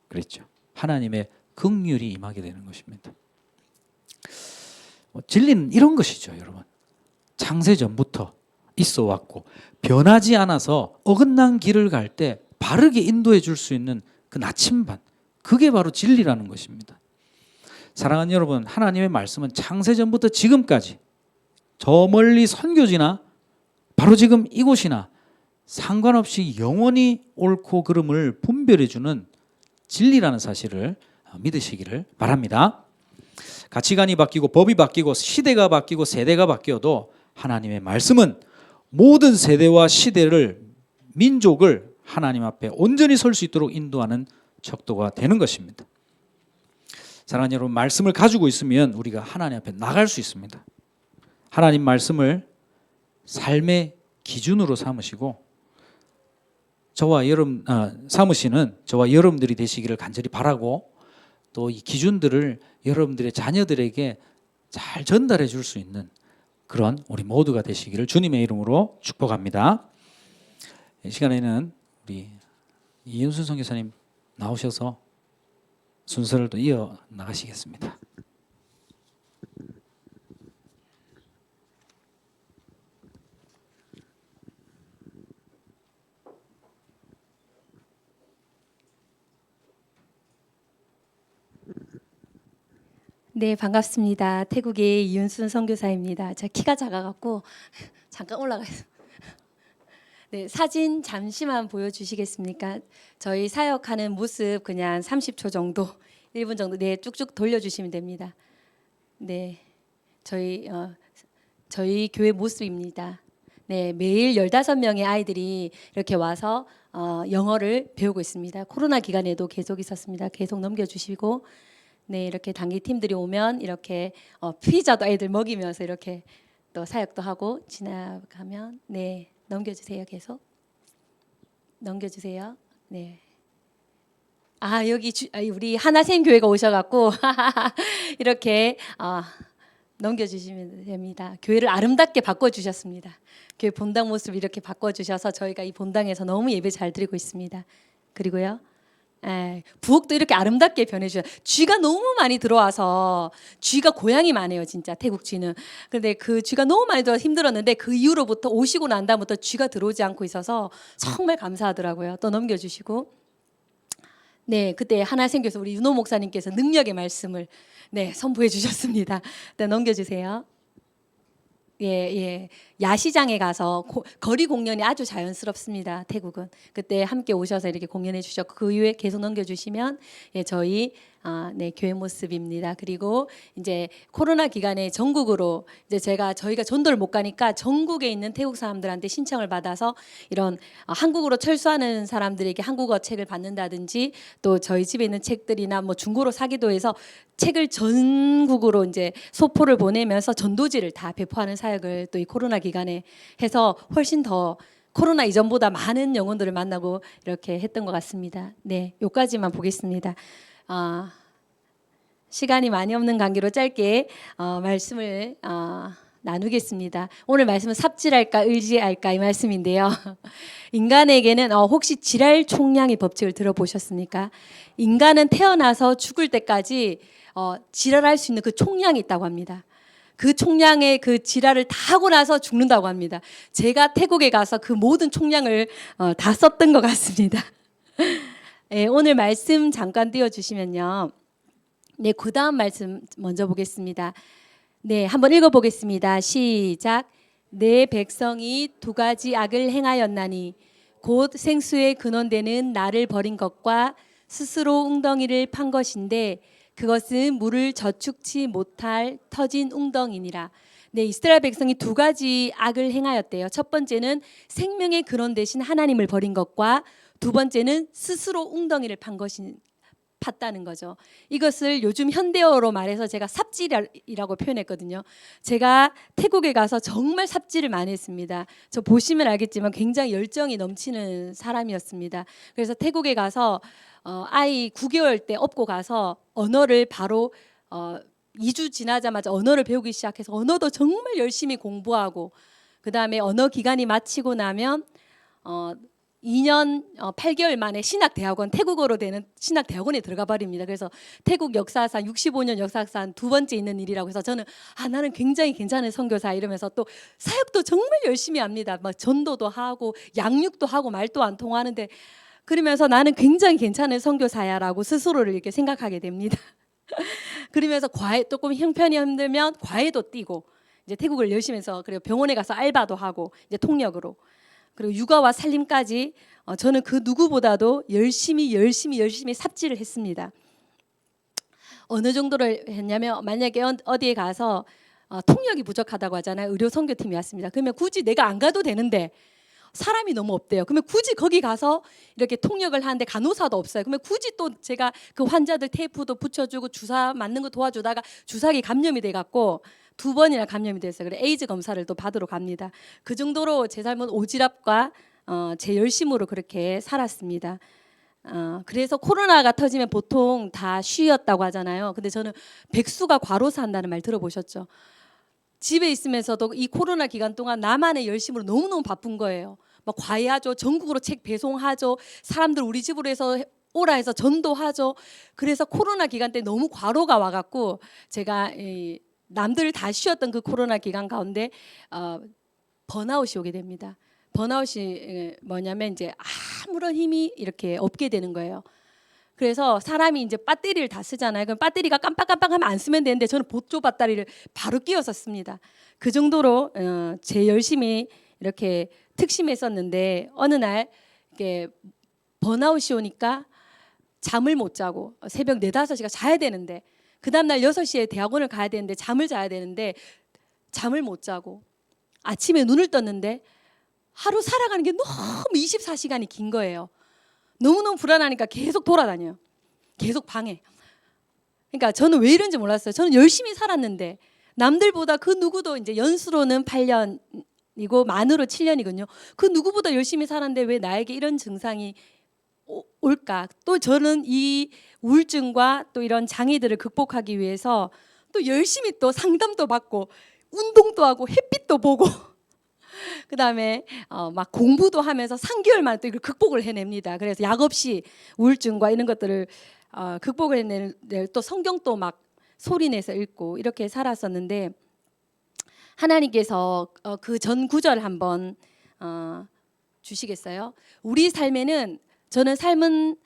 그랬죠. 하나님의 긍휼이 임하게 되는 것입니다. 진리는 이런 것이죠, 여러분. 창세 전부터 있어 왔고 변하지 않아서 어긋난 길을 갈 때 바르게 인도해 줄 수 있는 그 나침반, 그게 바로 진리라는 것입니다. 사랑하는 여러분, 하나님의 말씀은 창세 전부터 지금까지 저 멀리 선교지나 바로 지금 이곳이나 상관없이 영원히 옳고 그름을 분별해 주는 진리라는 사실을 믿으시기를 바랍니다. 가치관이 바뀌고 법이 바뀌고 시대가 바뀌고 세대가 바뀌어도 하나님의 말씀은 모든 세대와 시대를 민족을 하나님 앞에 온전히 설 수 있도록 인도하는 척도가 되는 것입니다. 사랑하는 여러분, 말씀을 가지고 있으면 우리가 하나님 앞에 나갈 수 있습니다. 하나님 말씀을 삶의 기준으로 삼으시고 삼으시는 저와 여러분들이 되시기를 간절히 바라고, 또 이 기준들을 여러분들의 자녀들에게 잘 전달해 줄 수 있는 그런 우리 모두가 되시기를 주님의 이름으로 축복합니다. 이 시간에는 우리 이윤순 선교사님 나오셔서 순서를 또 이어 나가시겠습니다. 네, 반갑습니다. 태국의 이윤순 선교사입니다. 제가 키가 작아갖고 잠깐 올라가요. 네, 사진 잠시만 보여주시겠습니까? 저희 사역하는 모습 그냥 30초 정도, 1분 정도, 네, 쭉쭉 돌려주시면 됩니다. 네, 저희 교회 모습입니다. 네, 매일 15명의 아이들이 이렇게 와서 영어를 배우고 있습니다. 코로나 기간에도 계속 있었습니다. 계속 넘겨주시고, 네, 이렇게 단기 팀들이 오면 이렇게 피자도 아이들 먹이면서 이렇게 또 사역도 하고 지나가면, 네, 넘겨주세요. 계속 넘겨주세요. 네. 여기 우리 하나샘 교회가 오셔갖고 이렇게 넘겨주시면 됩니다. 교회를 아름답게 바꿔주셨습니다. 교회 본당 모습 이렇게 바꿔주셔서 저희가 이 본당에서 너무 예배 잘 드리고 있습니다. 그리고요, 부엌도 이렇게 아름답게 변해주셔. 쥐가 너무 많이 들어와서, 쥐가 고양이 많아요, 진짜 태국 쥐는. 그런데 그 쥐가 너무 많이 들어와서 힘들었는데 그 이후로부터 오시고 난 다음부터 쥐가 들어오지 않고 있어서 정말 감사하더라고요. 또 넘겨주시고, 네, 그때 하나 생겨서 우리 윤호 목사님께서 능력의 말씀을 선포해 주셨습니다. 네, 넘겨주세요. 예. 야시장에 가서 거리 공연이 아주 자연스럽습니다. 태국은 그때 함께 오셔서 이렇게 공연해 주셨고, 그 이후에 계속 넘겨주시면 저희 교회 모습입니다. 그리고 이제 코로나 기간에 전국으로 이제 저희가 전도를 못 가니까 전국에 있는 태국 사람들한테 신청을 받아서 이런 한국으로 철수하는 사람들에게 한국어 책을 받는다든지, 또 저희 집에 있는 책들이나 뭐 중고로 사기도 해서 책을 전국으로 이제 소포를 보내면서 전도지를 다 배포하는 사역을 또 이 코로나 기간에 해서 훨씬 더 코로나 이전보다 많은 영혼들을 만나고 이렇게 했던 것 같습니다. 네, 요까지만 보겠습니다. 시간이 많이 없는 관계로 짧게 말씀을 나누겠습니다. 오늘 말씀은 삽질할까 의지할까 이 말씀인데요. 인간에게는 혹시 지랄 총량의 법칙을 들어보셨습니까? 인간은 태어나서 죽을 때까지 지랄할 수 있는 그 총량이 있다고 합니다. 그 총량의 그 지랄을 다 하고 나서 죽는다고 합니다. 제가 태국에 가서 그 모든 총량을 다 썼던 것 같습니다. 네, 오늘 말씀 잠깐 띄워주시면요. 네, 그 다음 말씀 먼저 보겠습니다. 네, 한번 읽어보겠습니다. 시작. 내 백성이 두 가지 악을 행하였나니 곧 생수의 근원되는 나를 버린 것과 스스로 웅덩이를 판 것인데 그것은 물을 저축치 못할 터진 웅덩이니라. 네, 이스라엘 백성이 두 가지 악을 행하였대요. 첫 번째는 생명의 근원 대신 하나님을 버린 것과, 두 번째는 스스로 웅덩이를 팠다는 거죠. 이것을 요즘 현대어로 말해서 제가 삽질이라고 표현했거든요. 제가 태국에 가서 정말 삽질을 많이 했습니다. 저 보시면 알겠지만 굉장히 열정이 넘치는 사람이었습니다. 그래서 태국에 가서 아이 9개월 때 업고 가서 언어를 바로 2주 지나자마자 언어를 배우기 시작해서 언어도 정말 열심히 공부하고, 그 다음에 언어 기간이 마치고 나면 2년 8개월 만에 신학대학원, 태국어로 되는 신학대학원에 들어가 버립니다. 그래서 태국 역사상 65년 역사상 두 번째 있는 일이라고 해서 저는 나는 굉장히 괜찮은 선교사 이러면서 또 사역도 정말 열심히 합니다. 막 전도도 하고 양육도 하고 말도 안 통하는데, 그러면서 나는 굉장히 괜찮은 선교사야라고 스스로를 이렇게 생각하게 됩니다. 그러면서 과외 조금 형편이 힘들면 과외도 뛰고, 이제 태국을 열심히 해서 그리고 병원에 가서 알바도 하고 이제 통역으로. 그리고 육아와 살림까지 저는 그 누구보다도 열심히 삽질을 했습니다. 어느 정도를 했냐면 만약에 어디에 가서 통역이 부족하다고 하잖아요. 의료 선교팀이 왔습니다. 그러면 굳이 내가 안 가도 되는데 사람이 너무 없대요. 그러면 굳이 거기 가서 이렇게 통역을 하는데 간호사도 없어요. 그러면 굳이 또 제가 그 환자들 테이프도 붙여주고 주사 맞는 거 도와주다가 주사기 감염이 돼갖고 2번이나 감염이 됐어요. 그래 에이즈 검사를 또 받으러 갑니다. 그 정도로 제 삶은 오지랖과 제 열심으로 그렇게 살았습니다. 그래서 코로나가 터지면 보통 다 쉬었다고 하잖아요. 근데 저는 백수가 과로사 한다는 말 들어보셨죠? 집에 있으면서도 이 코로나 기간 동안 나만의 열심으로 너무너무 바쁜 거예요. 막 과외하죠. 전국으로 책 배송하죠. 사람들 우리 집으로 해서 오라 해서 전도하죠. 그래서 코로나 기간 때 너무 과로가 와갖고 제가 남들 다 쉬었던 그 코로나 기간 가운데 번아웃이 오게 됩니다. 번아웃이 뭐냐면 이제 아무런 힘이 이렇게 없게 되는 거예요. 그래서 사람이 이제 배터리를 다 쓰잖아요. 그럼 배터리가 깜빡깜빡하면 안 쓰면 되는데 저는 보조 배터리를 바로 끼워서 씁니다. 그 정도로 제 열심히 이렇게 특심했었는데 어느 날 이렇게 번아웃이 오니까 잠을 못 자고 새벽 4-5시가 자야 되는데 그 다음날 6시에 대학원을 가야 되는데 잠을 자야 되는데 잠을 못 자고 아침에 눈을 떴는데 하루 살아가는 게 너무 24시간이 긴 거예요. 너무너무 불안하니까 계속 돌아다녀요. 계속 방해. 그러니까 저는 왜 이런지 몰랐어요. 저는 열심히 살았는데 남들보다 그 누구도 이제 연수로는 8년이고 만으로 7년이거든요. 그 누구보다 열심히 살았는데 왜 나에게 이런 증상이 올까? 또 저는 이 우울증과 또 이런 장애들을 극복하기 위해서 또 열심히 또 상담도 받고 운동도 하고 햇빛도 보고 그다음에 막 공부도 하면서 3개월 만에 또 이걸 극복을 해냅니다. 그래서 약 없이 우울증과 이런 것들을 극복을 해낼 또 성경도 막 소리내서 읽고 이렇게 살았었는데 하나님께서 그 전 구절 한번 주시겠어요? 우리 삶에는 저는 삶은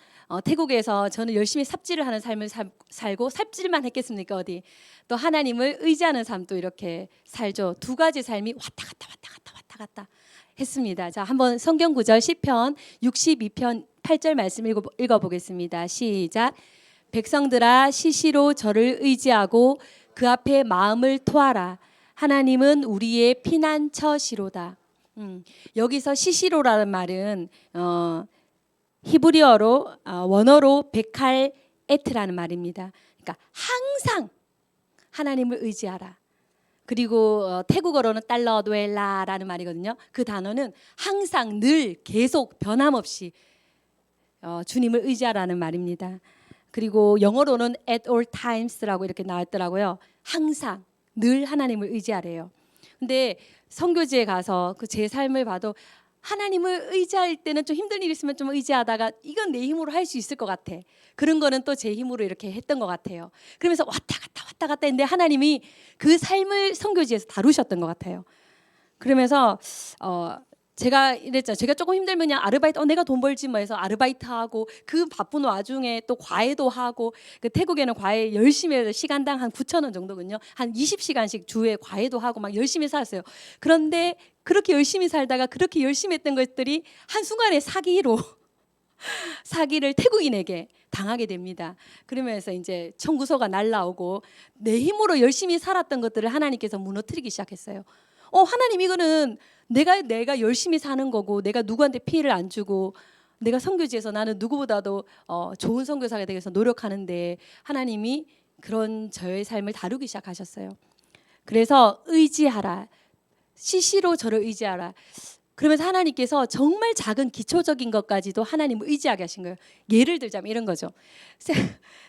태국에서 저는 열심히 삽질을 하는 삶을 살고 삽질만 했겠습니까 어디 또 하나님을 의지하는 삶도 이렇게 살죠. 2가지 삶이 왔다 갔다 했습니다. 자 한번 성경 구절 시편 62편 8절 말씀 읽어보겠습니다. 시작. 백성들아 시시로 저를 의지하고 그 앞에 마음을 토하라. 하나님은 우리의 피난처시로다. 여기서 시시로라는 말은 히브리어로 원어로 베칼 에트라는 말입니다. 그러니까 항상 하나님을 의지하라. 그리고 태국어로는 달러드웰라라는 말이거든요. 그 단어는 항상 늘 계속 변함없이 주님을 의지하라는 말입니다. 그리고 영어로는 at all times라고 이렇게 나왔더라고요. 항상 늘 하나님을 의지하래요. 근데 선교지에 가서 그 제 삶을 봐도 하나님을 의지할 때는 좀 힘든 일 있으면 좀 의지하다가 이건 내 힘으로 할 수 있을 것 같아. 그런 거는 또 제 힘으로 이렇게 했던 것 같아요. 그러면서 왔다 갔다 했는데 하나님이 그 삶을 선교지에서 다루셨던 것 같아요. 그러면서 제가 이랬잖아요. 제가 조금 힘들면 그냥 아르바이트 내가 돈 벌지 뭐 해서 아르바이트하고 그 바쁜 와중에 또 과외도 하고 그 태국에는 과외 열심히 해서 시간당 한 9,000원 정도거든요. 한 20시간씩 주에 과외도 하고 막 열심히 살았어요. 그런데 그렇게 열심히 살다가 그렇게 열심히 했던 것들이 한순간에 사기를 태국인에게 당하게 됩니다. 그러면서 이제 청구서가 날라오고 내 힘으로 열심히 살았던 것들을 하나님께서 무너뜨리기 시작했어요. 하나님 이거는 내가 열심히 사는 거고 내가 누구한테 피해를 안 주고 내가 선교지에서 나는 누구보다도 좋은 선교사가 되기 위해서 노력하는데 하나님이 그런 저의 삶을 다루기 시작하셨어요. 그래서 의지하라. 시시로 저를 의지하라. 그러면서 하나님께서 정말 작은 기초적인 것까지도 하나님을 의지하게 하신 거예요. 예를 들자면 이런 거죠.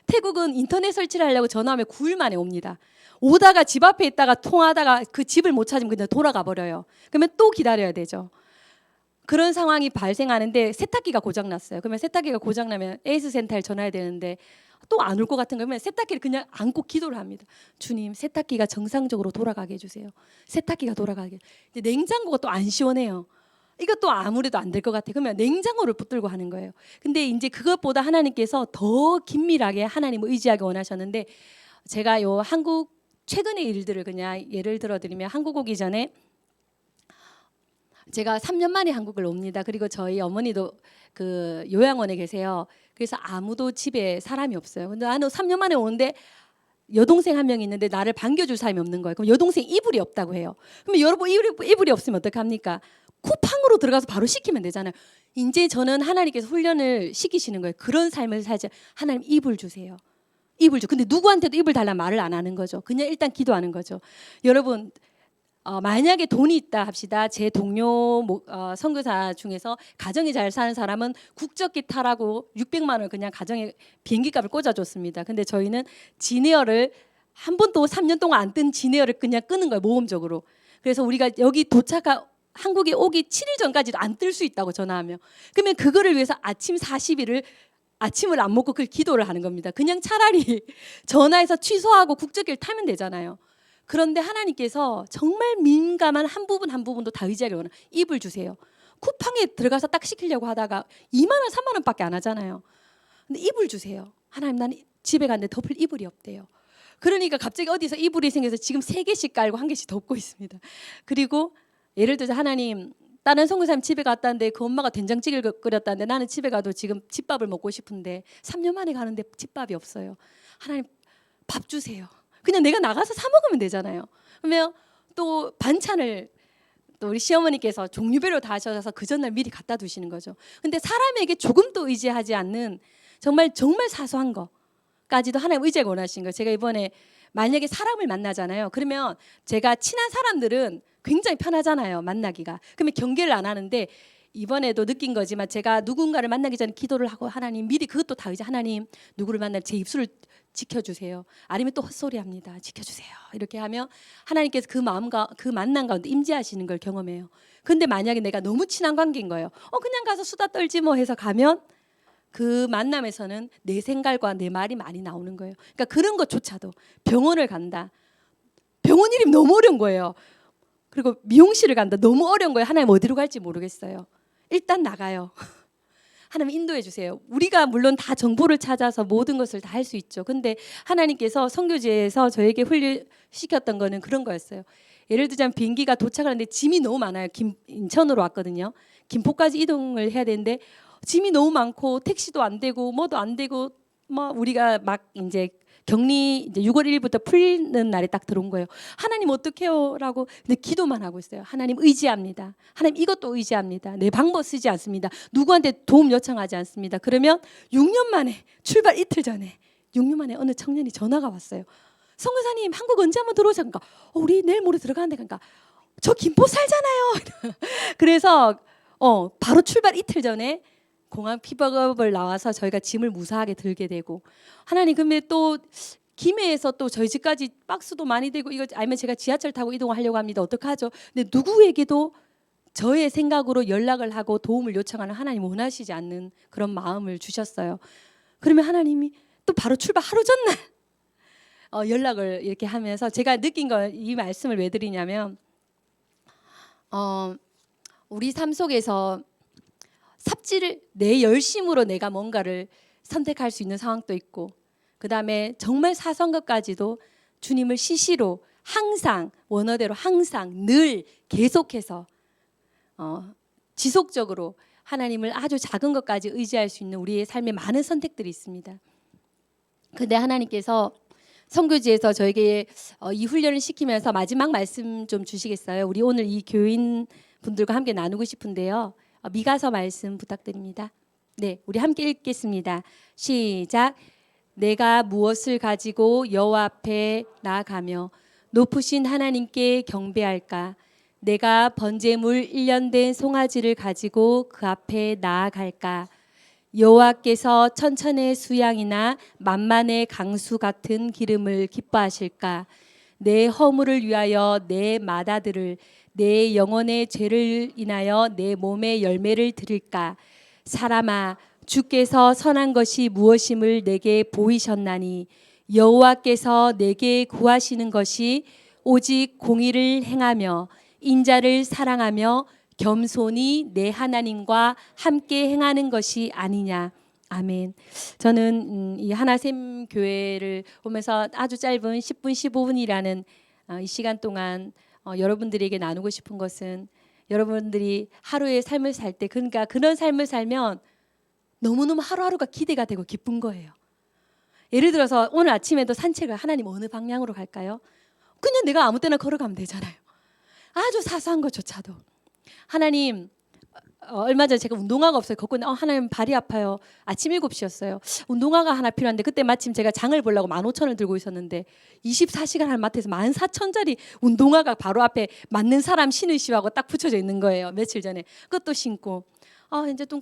태국은 인터넷 설치를 하려고 전화하면 9일 만에 옵니다. 오다가 집 앞에 있다가 통화하다가 그 집을 못 찾으면 그냥 돌아가 버려요. 그러면 또 기다려야 되죠. 그런 상황이 발생하는데 세탁기가 고장났어요. 그러면 세탁기가 고장나면 에이스 센터에 전화해야 되는데 또 안 올 것 같은 거면 세탁기를 그냥 안고 기도를 합니다. 주님 세탁기가 정상적으로 돌아가게 해주세요. 세탁기가 돌아가게. 이제 냉장고가 또 안 시원해요. 이것도 아무래도 안 될 것 같아요. 그러면 냉장고를 붙들고 하는 거예요. 근데 이제 그것보다 하나님께서 더 긴밀하게 하나님을 의지하기 원하셨는데 제가 요 한국 최근의 일들을 그냥 예를 들어 드리면 한국 오기 전에 제가 3년 만에 한국을 옵니다. 그리고 저희 어머니도 그 요양원에 계세요. 그래서 아무도 집에 사람이 없어요. 근데 나는 3년 만에 오는데 여동생 한 명 있는데 나를 반겨줄 사람이 없는 거예요. 그럼 여동생 이불이 없다고 해요. 그러면 여러분 이불이 없으면 어떡합니까? 쿠팡으로 들어가서 바로 시키면 되잖아요. 이제 저는 하나님께서 훈련을 시키시는 거예요. 그런 삶을 살지. 하나님 이불 주세요. 이불 주. 근데 누구한테도 이불 달라 말을 안 하는 거죠. 그냥 일단 기도하는 거죠. 여러분 만약에 돈이 있다 합시다. 제 동료 선교사 중에서 가정이 잘 사는 사람은 국적기 타라고 600만 원 그냥 가정에 비행기값을 꽂아줬습니다. 근데 저희는 진에어를 한 번도 3년 동안 안 뜬 진에어를 그냥 끄는 거예요. 모험적으로. 그래서 우리가 여기 한국에 오기 7일 전까지도 안 뜰 수 있다고 전화하면 그러면 그거를 위해서 아침 40일을 아침을 안 먹고 그 기도를 하는 겁니다. 그냥 차라리 전화해서 취소하고 국적기를 타면 되잖아요. 그런데 하나님께서 정말 민감한 한 부분 한 부분도 다 의지하기 원해요. 이불 주세요. 쿠팡에 들어가서 딱 시키려고 하다가 2만 원, 3만 원밖에 안 하잖아요. 근데 이불 주세요. 하나님 나는 집에 갔는데 덮을 이불이 없대요. 그러니까 갑자기 어디서 이불이 생겨서 지금 3개씩 깔고 1개씩 덮고 있습니다. 그리고 예를 들어서 하나님 다른 선교사님 집에 갔다는데 그 엄마가 된장찌개를 끓였다는데 나는 집에 가도 지금 집밥을 먹고 싶은데 3년 만에 가는데 집밥이 없어요. 하나님 밥 주세요. 그냥 내가 나가서 사 먹으면 되잖아요. 그러면 또 반찬을 또 우리 시어머니께서 종류별로 다 하셔서 그 전날 미리 갖다 두시는 거죠. 근데 사람에게 조금도 의지하지 않는 정말 사소한 거까지도 하나님 의지가 원하신 거예요. 제가 이번에 만약에 사람을 만나잖아요. 그러면 제가 친한 사람들은 굉장히 편하잖아요. 만나기가. 그러면 경계를 안 하는데 이번에도 느낀 거지만 제가 누군가를 만나기 전에 기도를 하고 하나님 미리 그것도 다 의지 하나님 누구를 만날 제 입술을 지켜주세요. 아니면 또 헛소리합니다. 지켜주세요. 이렇게 하면 하나님께서 그 마음과 그 만남 가운데 임재하시는 걸 경험해요. 근데 만약에 내가 너무 친한 관계인 거예요. 그냥 가서 수다 떨지 뭐 해서 가면 그 만남에서는 내 생각과 내 말이 많이 나오는 거예요. 그러니까 그런 것조차도 병원을 간다. 병원 이름이 너무 어려운 거예요. 그리고 미용실을 간다. 너무 어려운 거예요. 하나님 어디로 갈지 모르겠어요. 일단 나가요. 하나님 인도해 주세요. 우리가 물론 다 정보를 찾아서 모든 것을 다 할 수 있죠. 근데 하나님께서 선교지에서 저에게 훈련시켰던 거는 그런 거였어요. 예를 들자면 비행기가 도착을 하는데 짐이 너무 많아요. 인천으로 왔거든요. 김포까지 이동을 해야 되는데 짐이 너무 많고 택시도 안 되고 뭐도 안 되고 뭐 우리가 막 이제 격리 이제 6월 1일부터 풀리는 날에 딱 들어온 거예요. 하나님 어떡해요라고 근데 기도만 하고 있어요. 하나님 의지합니다. 하나님 이것도 의지합니다. 내 방법 쓰지 않습니다. 누구한테 도움 요청하지 않습니다. 그러면 6년 만에 출발 이틀 전에 6년 만에 어느 청년이 전화가 왔어요. 선교사님 한국 언제 한번 들어오세요? 그러니까 우리 내일 모레 들어가는데 그러니까 저 김포 살잖아요. 그래서 바로 출발 이틀 전에 공항 픽업을 나와서 저희가 짐을 무사하게 들게 되고 하나님 근데 또 김해에서 또 저희 집까지 박스도 많이 되고 이거 아니면 제가 지하철 타고 이동하려고 합니다. 어떡하죠? 근데 누구에게도 저의 생각으로 연락을 하고 도움을 요청하는 하나님 원하시지 않는 그런 마음을 주셨어요. 그러면 하나님이 또 바로 출발 하루 전날 연락을 이렇게 하면서 제가 느낀 거 이 말씀을 왜 드리냐면 우리 삶 속에서 삽질을 내 열심으로 내가 뭔가를 선택할 수 있는 상황도 있고 그다음에 정말 사소한 것까지도 주님을 시시로 항상 원어대로 항상 늘 계속해서 지속적으로 하나님을 아주 작은 것까지 의지할 수 있는 우리의 삶에 많은 선택들이 있습니다. 근데 하나님께서 선교지에서 저에게 이 훈련을 시키면서 마지막 말씀 좀 주시겠어요? 우리 오늘 이 교인 분들과 함께 나누고 싶은데요. 미가서 말씀 부탁드립니다. 네, 우리 함께 읽겠습니다. 시작. 내가 무엇을 가지고 여호와 앞에 나아가며 높으신 하나님께 경배할까? 내가 번제물 1년 된 송아지를 가지고 그 앞에 나아갈까? 여호와께서 천천의 수양이나 만만의 강수 같은 기름을 기뻐하실까? 내 허물을 위하여 내 맏아들을 내 영혼의 죄를 인하여 내 몸의 열매를 드릴까? 사람아, 주께서 선한 것이 무엇임을 내게 보이셨나니 여호와께서 내게 구하시는 것이 오직 공의를 행하며 인자를 사랑하며 겸손히 내 하나님과 함께 행하는 것이 아니냐. 아멘. 저는 이 하나샘 교회를 오면서 아주 짧은 10분 15분이라는 이 시간 동안 여러분들에게 나누고 싶은 것은 여러분들이 하루의 삶을 살 때 그러니까 그런 삶을 살면 너무너무 하루하루가 기대가 되고 기쁜 거예요. 예를 들어서 오늘 아침에도 산책을 하나님 어느 방향으로 갈까요? 그냥 내가 아무 때나 걸어가면 되잖아요. 아주 사소한 것조차도 하나님 얼마 전에 제가 운동화가 없어요. 걷고 있는데 하나님 발이 아파요. 아침 7시였어요. 운동화가 하나 필요한데 그때 마침 제가 장을 보려고 15,000원을 들고 있었는데 24시간 할 마트에서 14,000원짜리 운동화가 바로 앞에 맞는 사람 신으시라고 딱 붙여져 있는 거예요. 며칠 전에 그것도 신고 이제 또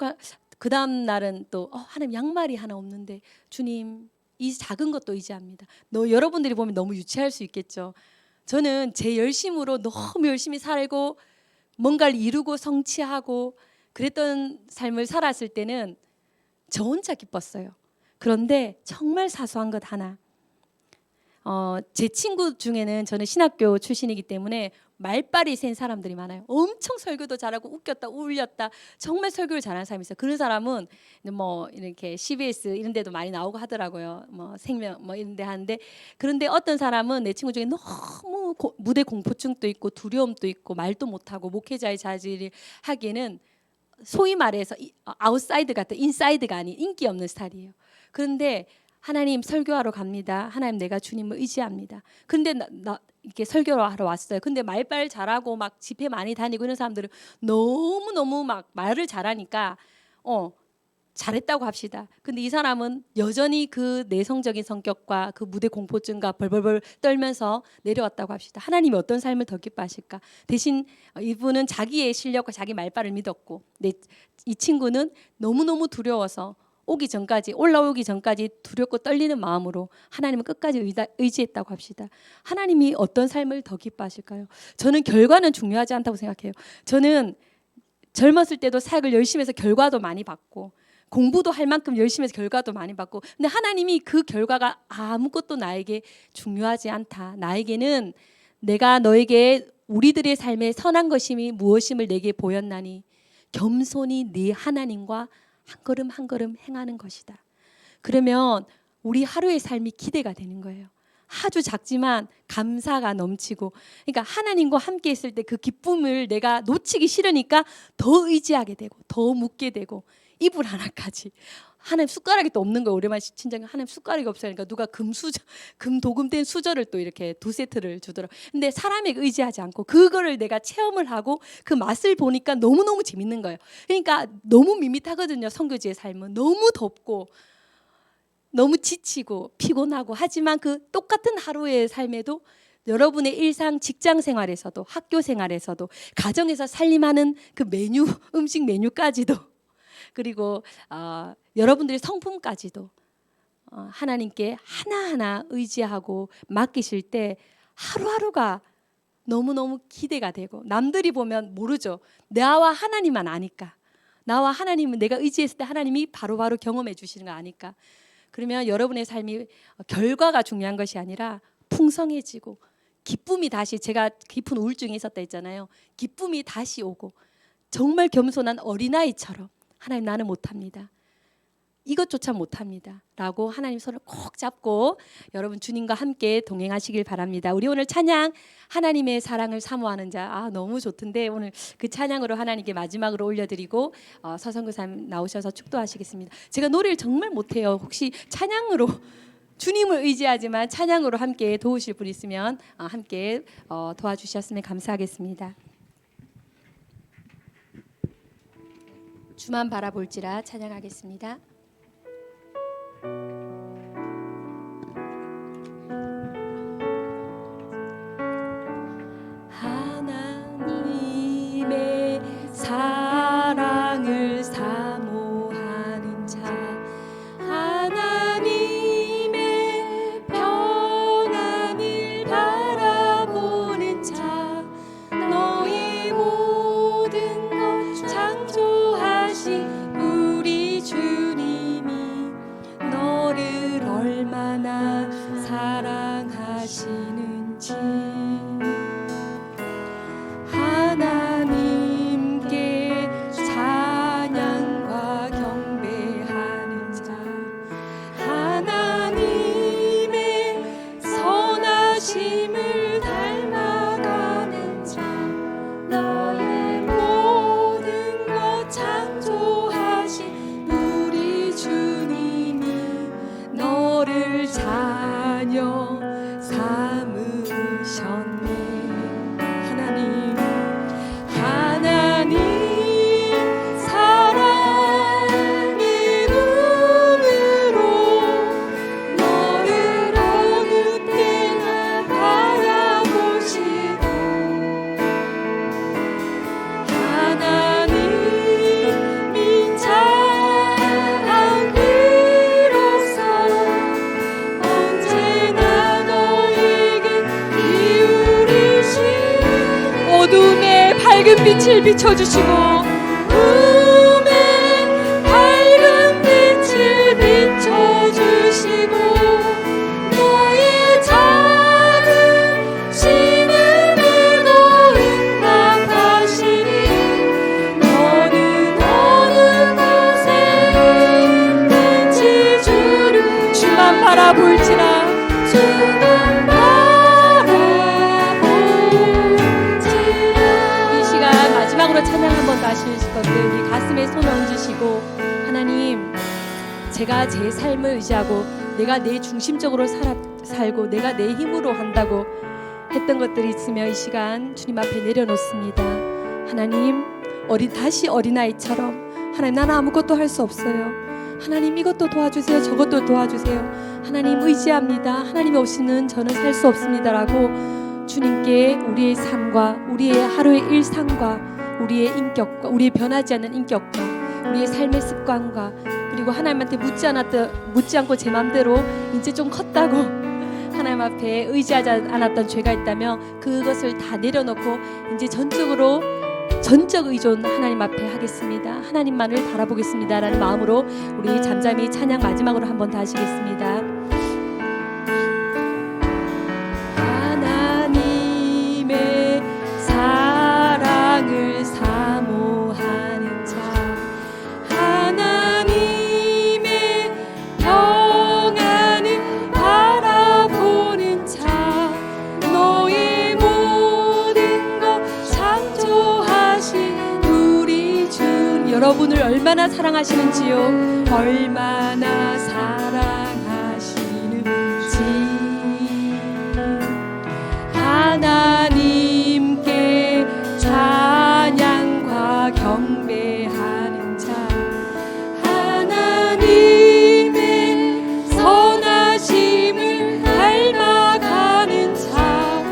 그 다음 날은 또 하나님 양말이 하나 없는데 주님 이 작은 것도 의지합니다. 여러분들이 보면 너무 유치할 수 있겠죠. 저는 제 열심으로 너무 열심히 살고 뭔가를 이루고 성취하고 그랬던 삶을 살았을 때는 저 혼자 기뻤어요. 그런데 정말 사소한 것 하나 제 친구 중에는 저는 신학교 출신이기 때문에 말빨이 센 사람들이 많아요. 엄청 설교도 잘하고 웃겼다 울렸다 정말 설교를 잘하는 사람이 있어요. 그런 사람은 뭐 이렇게 CBS 이런 데도 많이 나오고 하더라고요. 뭐 생명 뭐 이런 데 하는데 그런데 어떤 사람은 내 친구 중에 너무 무대 공포증도 있고 두려움도 있고 말도 못하고 목회자의 자질을 하기에는 소위 말해서 아웃사이드 같은 인사이드가 아닌 인기 없는 스타일이에요. 그런데 하나님 설교하러 갑니다. 하나님 내가 주님을 의지합니다. 근데 나 이렇게 설교를 하러 왔어요. 근데 말빨 잘하고 막 집회 많이 다니고 이런 사람들은 너무 막 말을 잘하니까 잘했다고 합시다. 근데 이 사람은 여전히 그 내성적인 성격과 그 무대 공포증과 벌벌벌 떨면서 내려왔다고 합시다. 하나님이 어떤 삶을 더 기뻐하실까? 대신 이분은 자기의 실력과 자기 말빨을 믿었고 이 친구는 너무너무 두려워서 올라오기 전까지 두렵고 떨리는 마음으로 하나님을 끝까지 의지했다고 합시다. 하나님이 어떤 삶을 더 기뻐하실까요? 저는 결과는 중요하지 않다고 생각해요. 저는 젊었을 때도 사역을 열심히 해서 결과도 많이 받고 공부도 할 만큼 열심히 해서 결과도 많이 받고 근데 하나님이 그 결과가 아무것도 나에게 중요하지 않다. 나에게는 내가 너에게 우리들의 삶에 선한 것임이 무엇임을 내게 보였나니 겸손히 네 하나님과 한 걸음 한 걸음 행하는 것이다. 그러면 우리 하루의 삶이 기대가 되는 거예요. 아주 작지만 감사가 넘치고 그러니까 하나님과 함께 있을 때 그 기쁨을 내가 놓치기 싫으니까 더 의지하게 되고 더 묻게 되고 이불 하나까지 하나님 숟가락이 또 없는 거예요. 오랜만에 친정 하나님 숟가락이 없으니까 누가 금 도금된 수저를 또 이렇게 2세트를 주더라고요. 근데 사람에 의지하지 않고 그거를 내가 체험을 하고 그 맛을 보니까 너무너무 재밌는 거예요. 그러니까 너무 밋밋하거든요. 선교지의 삶은 너무 덥고 너무 지치고 피곤하고 하지만 그 똑같은 하루의 삶에도 여러분의 일상 직장 생활에서도 학교 생활에서도 가정에서 살림하는 그 음식 메뉴까지도 그리고 여러분들의 성품까지도 하나님께 하나하나 의지하고 맡기실 때 하루하루가 너무너무 기대가 되고 남들이 보면 모르죠. 나와 하나님만 아니까. 나와 하나님은 내가 의지했을 때 하나님이 바로바로 경험해 주시는 거 아니까. 그러면 여러분의 삶이 결과가 중요한 것이 아니라 풍성해지고 기쁨이 다시 제가 깊은 우울증이 있었다 했잖아요. 기쁨이 다시 오고 정말 겸손한 어린아이처럼 하나님 나는 못합니다. 이것조차 못합니다. 라고 하나님 손을 꼭 잡고 여러분 주님과 함께 동행하시길 바랍니다. 우리 오늘 찬양 하나님의 사랑을 사모하는 자 너무 좋던데 오늘 그 찬양으로 하나님께 마지막으로 올려드리고 서성교사님 나오셔서 축도하시겠습니다. 제가 노래를 정말 못해요. 혹시 찬양으로 주님을 의지하지만 찬양으로 함께 도우실 분 있으면 함께 도와주셨으면 감사하겠습니다. 주만 바라볼지라 찬양하겠습니다. 하나님의 사랑을 사모하는 자 하나님의 평안을 바라보는 자 너의 모든 것 창조하신 우리 주님 빛을 비춰주시고 꿈에 밝은 빛을 비춰주시고 너의 작은 신음에도 응답하시니 너는 어느 곳에 있는지 주를 주만 바라볼지라 주만 바라볼지라. 이 시간 마지막으로 찬양 한 번 더 하실 것들 우리 가슴에 손을 얹으시고 하나님, 제가 제 삶을 의지하고 내가 내 중심적으로 살고 내가 내 힘으로 한다고 했던 것들이 있으면 이 시간 주님 앞에 내려놓습니다. 하나님, 다시 어린아이처럼 하나님, 나는 아무것도 할 수 없어요. 하나님, 이것도 도와주세요, 저것도 도와주세요. 하나님 의지합니다. 하나님 없이는 저는 살 수 없습니다라고 주님께 우리의 삶과 우리의 하루의 일상과 우리의 인격과 우리의 변하지 않는 인격과 우리의 삶의 습관과 그리고 하나님한테 묻지 않고 제 맘대로 이제 좀 컸다고 하나님 앞에 의지하지 않았던 죄가 있다면 그것을 다 내려놓고 이제 전적 의존 하나님 앞에 하겠습니다. 하나님만을 바라보겠습니다 라는 마음으로 우리 잠잠히 찬양 마지막으로 한번 더 하시겠습니다. 하나님의 사랑을 사모하는 자, 하나님의 평안을 바라보는 자, 너의 모든 것 창조하신 우리 주. 여러분을 얼마나 사랑하시는지요, 얼마나 사랑하시는지. 하나님께 찬양과 경배하는 자, 하나님의 선하심을 닮아가는 자,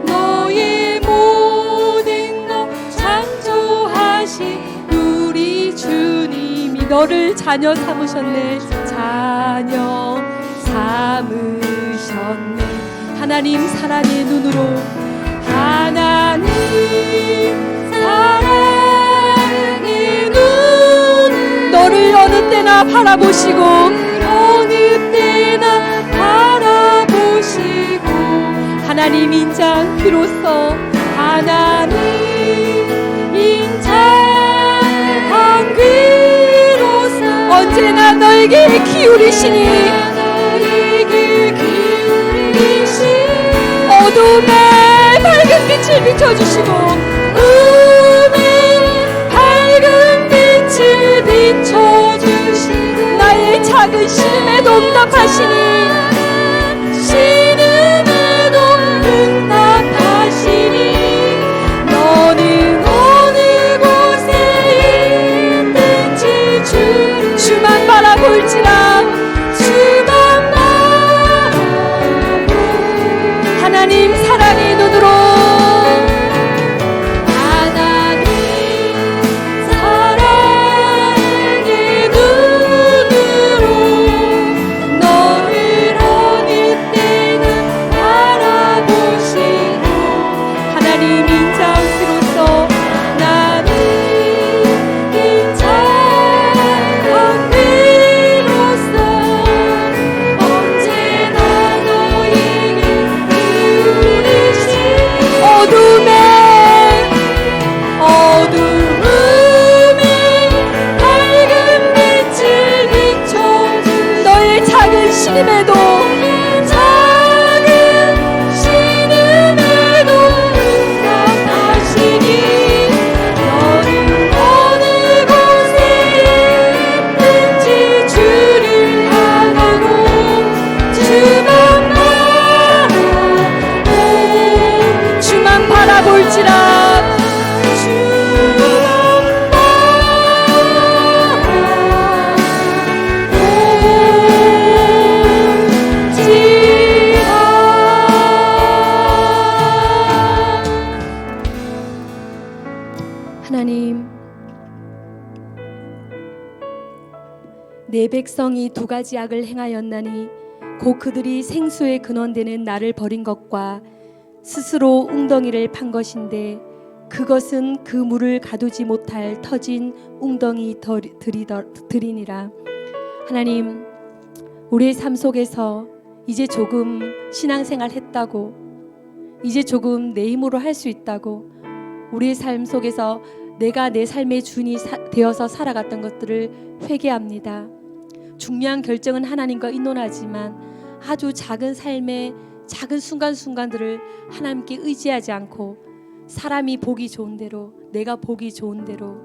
너의 모든 것 창조하신 우리 주님이 너를 자녀 삼으셨네. 자녀 삼으셨네. 하나님 사랑의 눈으로, 하나님 사랑의 눈, 너를 어느 때나 바라보시고 어느 때나 바라보시고 하나님 인장 비로소 하나님 인장 비로소 언제나 너에게 기울이시니 어둠에 밝은 빛을 비춰주시고 꿈에 밝은 빛을 비춰주시고 나의 작은 신음에도 응답하시니 신음에도 응답하시니 너는 어느 곳에 있는지 주만 바라볼지라. 하나님 사랑의 눈으로, 하나님 사랑의 눈으로 너를 어느 때나 바라보시고 하나님 인장 비로소 나는 인장 비로소 언제나 너에게 어둠에 밝은 빛을 비춰준 너의 작은 신음에도 응답하시니 너는 어느 곳에 있는지 주를 향하고 주만 바라볼지라. 하나님, 내 백성이 두 가지 악을 행하였나니 곧 그들이 생수의 근원되는 나를 버린 것과 스스로 웅덩이를 판 것인데 그것은 그 물을 가두지 못할 터진 웅덩이 들이니라. 하나님, 우리의 삶 속에서 이제 조금 신앙생활 했다고, 이제 조금 내 힘으로 할 수 있다고, 우리의 삶 속에서 내가 내 삶의 주인이 되어서 살아갔던 것들을 회개합니다. 중요한 결정은 하나님과 의논하지만 아주 작은 삶의 작은 순간순간들을 하나님께 의지하지 않고 사람이 보기 좋은 대로, 내가 보기 좋은 대로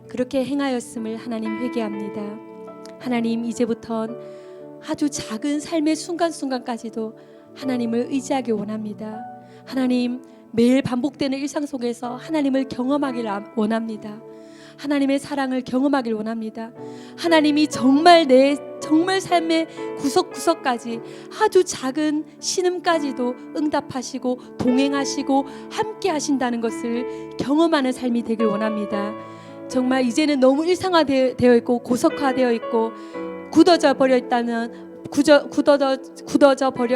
그렇게 행하였음을 하나님 회개합니다. 하나님, 이제부턴 아주 작은 삶의 순간순간까지도 하나님을 의지하기 원합니다. 하나님, 매일 반복되는 일상 속에서 하나님을 경험하길 원합니다. 하나님의 사랑을 경험하길 원합니다. 하나님이 정말 내 삶의 구석구석까지 아주 작은 신음까지도 응답하시고 동행하시고 함께 하신다는 것을 경험하는 삶이 되길 원합니다. 정말 이제는 너무 일상화되어 있고 고속화되어 있고 굳어져 버려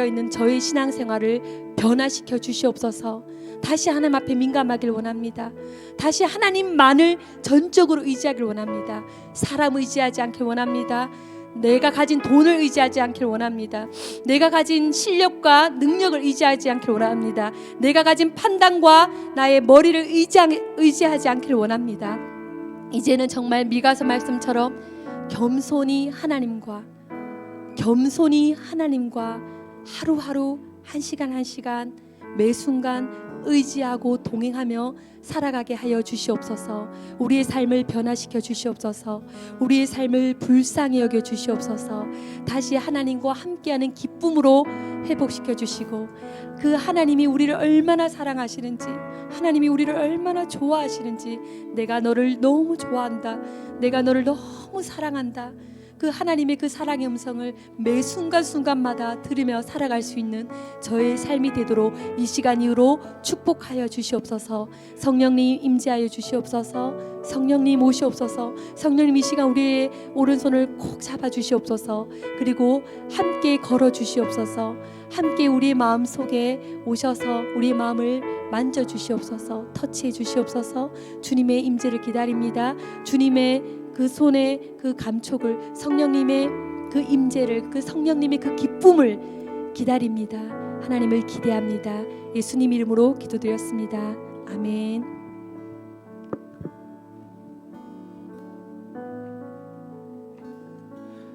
있는 저의 신앙생활을 변화시켜 주시옵소서. 다시 하나님 앞에 민감하길 원합니다. 다시 하나님만을 전적으로 의지하길 원합니다. 사람 의지하지 않길 원합니다. 내가 가진 돈을 의지하지 않길 원합니다. 내가 가진 실력과 능력을 의지하지 않길 원합니다. 내가 가진 판단과 나의 머리를 의지하지 않길 원합니다. 이제는 정말 미가서 말씀처럼 겸손히 하나님과 하루하루 한 시간 매 순간 의지하고 동행하며 살아가게 하여 주시옵소서. 우리의 삶을 변화시켜 주시옵소서. 우리의 삶을 불쌍히 여겨 주시옵소서. 다시 하나님과 함께하는 기쁨으로 회복시켜 주시고, 그 하나님이 우리를 얼마나 사랑하시는지, 하나님이 우리를 얼마나 좋아하시는지, 내가 너를 너무 좋아한다, 내가 너를 너무 사랑한다, 그 하나님의 그 사랑의 음성을 매 순간순간마다 들으며 살아갈 수 있는 저의 삶이 되도록 이 시간 이후로 축복하여 주시옵소서. 성령님 임재하여 주시옵소서. 성령님 오시옵소서. 성령님 이 시간 우리의 오른손을 꼭 잡아 주시옵소서. 그리고 함께 걸어 주시옵소서. 함께 우리의 마음 속에 오셔서 우리의 마음을 만져 주시옵소서. 터치해 주시옵소서. 주님의 임재를 기다립니다. 주님의 그 손의 그 감촉을, 성령님의 그 임재를, 그 성령님의 그 기쁨을 기다립니다. 하나님을 기대합니다. 예수님 이름으로 기도드렸습니다. 아멘.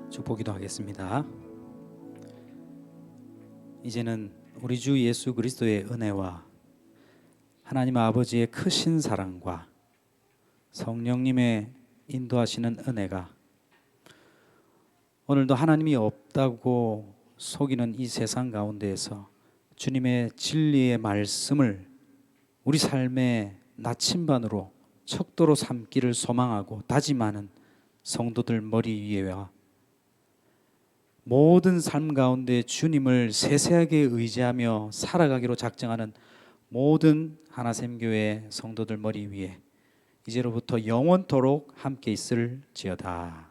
축복기도 하겠습니다. 이제는 우리 주 예수 그리스도의 은혜와 하나님 아버지의 크신 사랑과 성령님의 인도하시는 은혜가 오늘도 하나님이 없다고 속이는 이 세상 가운데에서 주님의 진리의 말씀을 우리 삶의 나침반으로 척도로 삼기를 소망하고 다짐하는 성도들 머리 위에와 모든 삶 가운데 주님을 세세하게 의지하며 살아가기로 작정하는 모든 하나샘교회 성도들 머리 위에 이제로부터 영원토록 함께 있을지어다.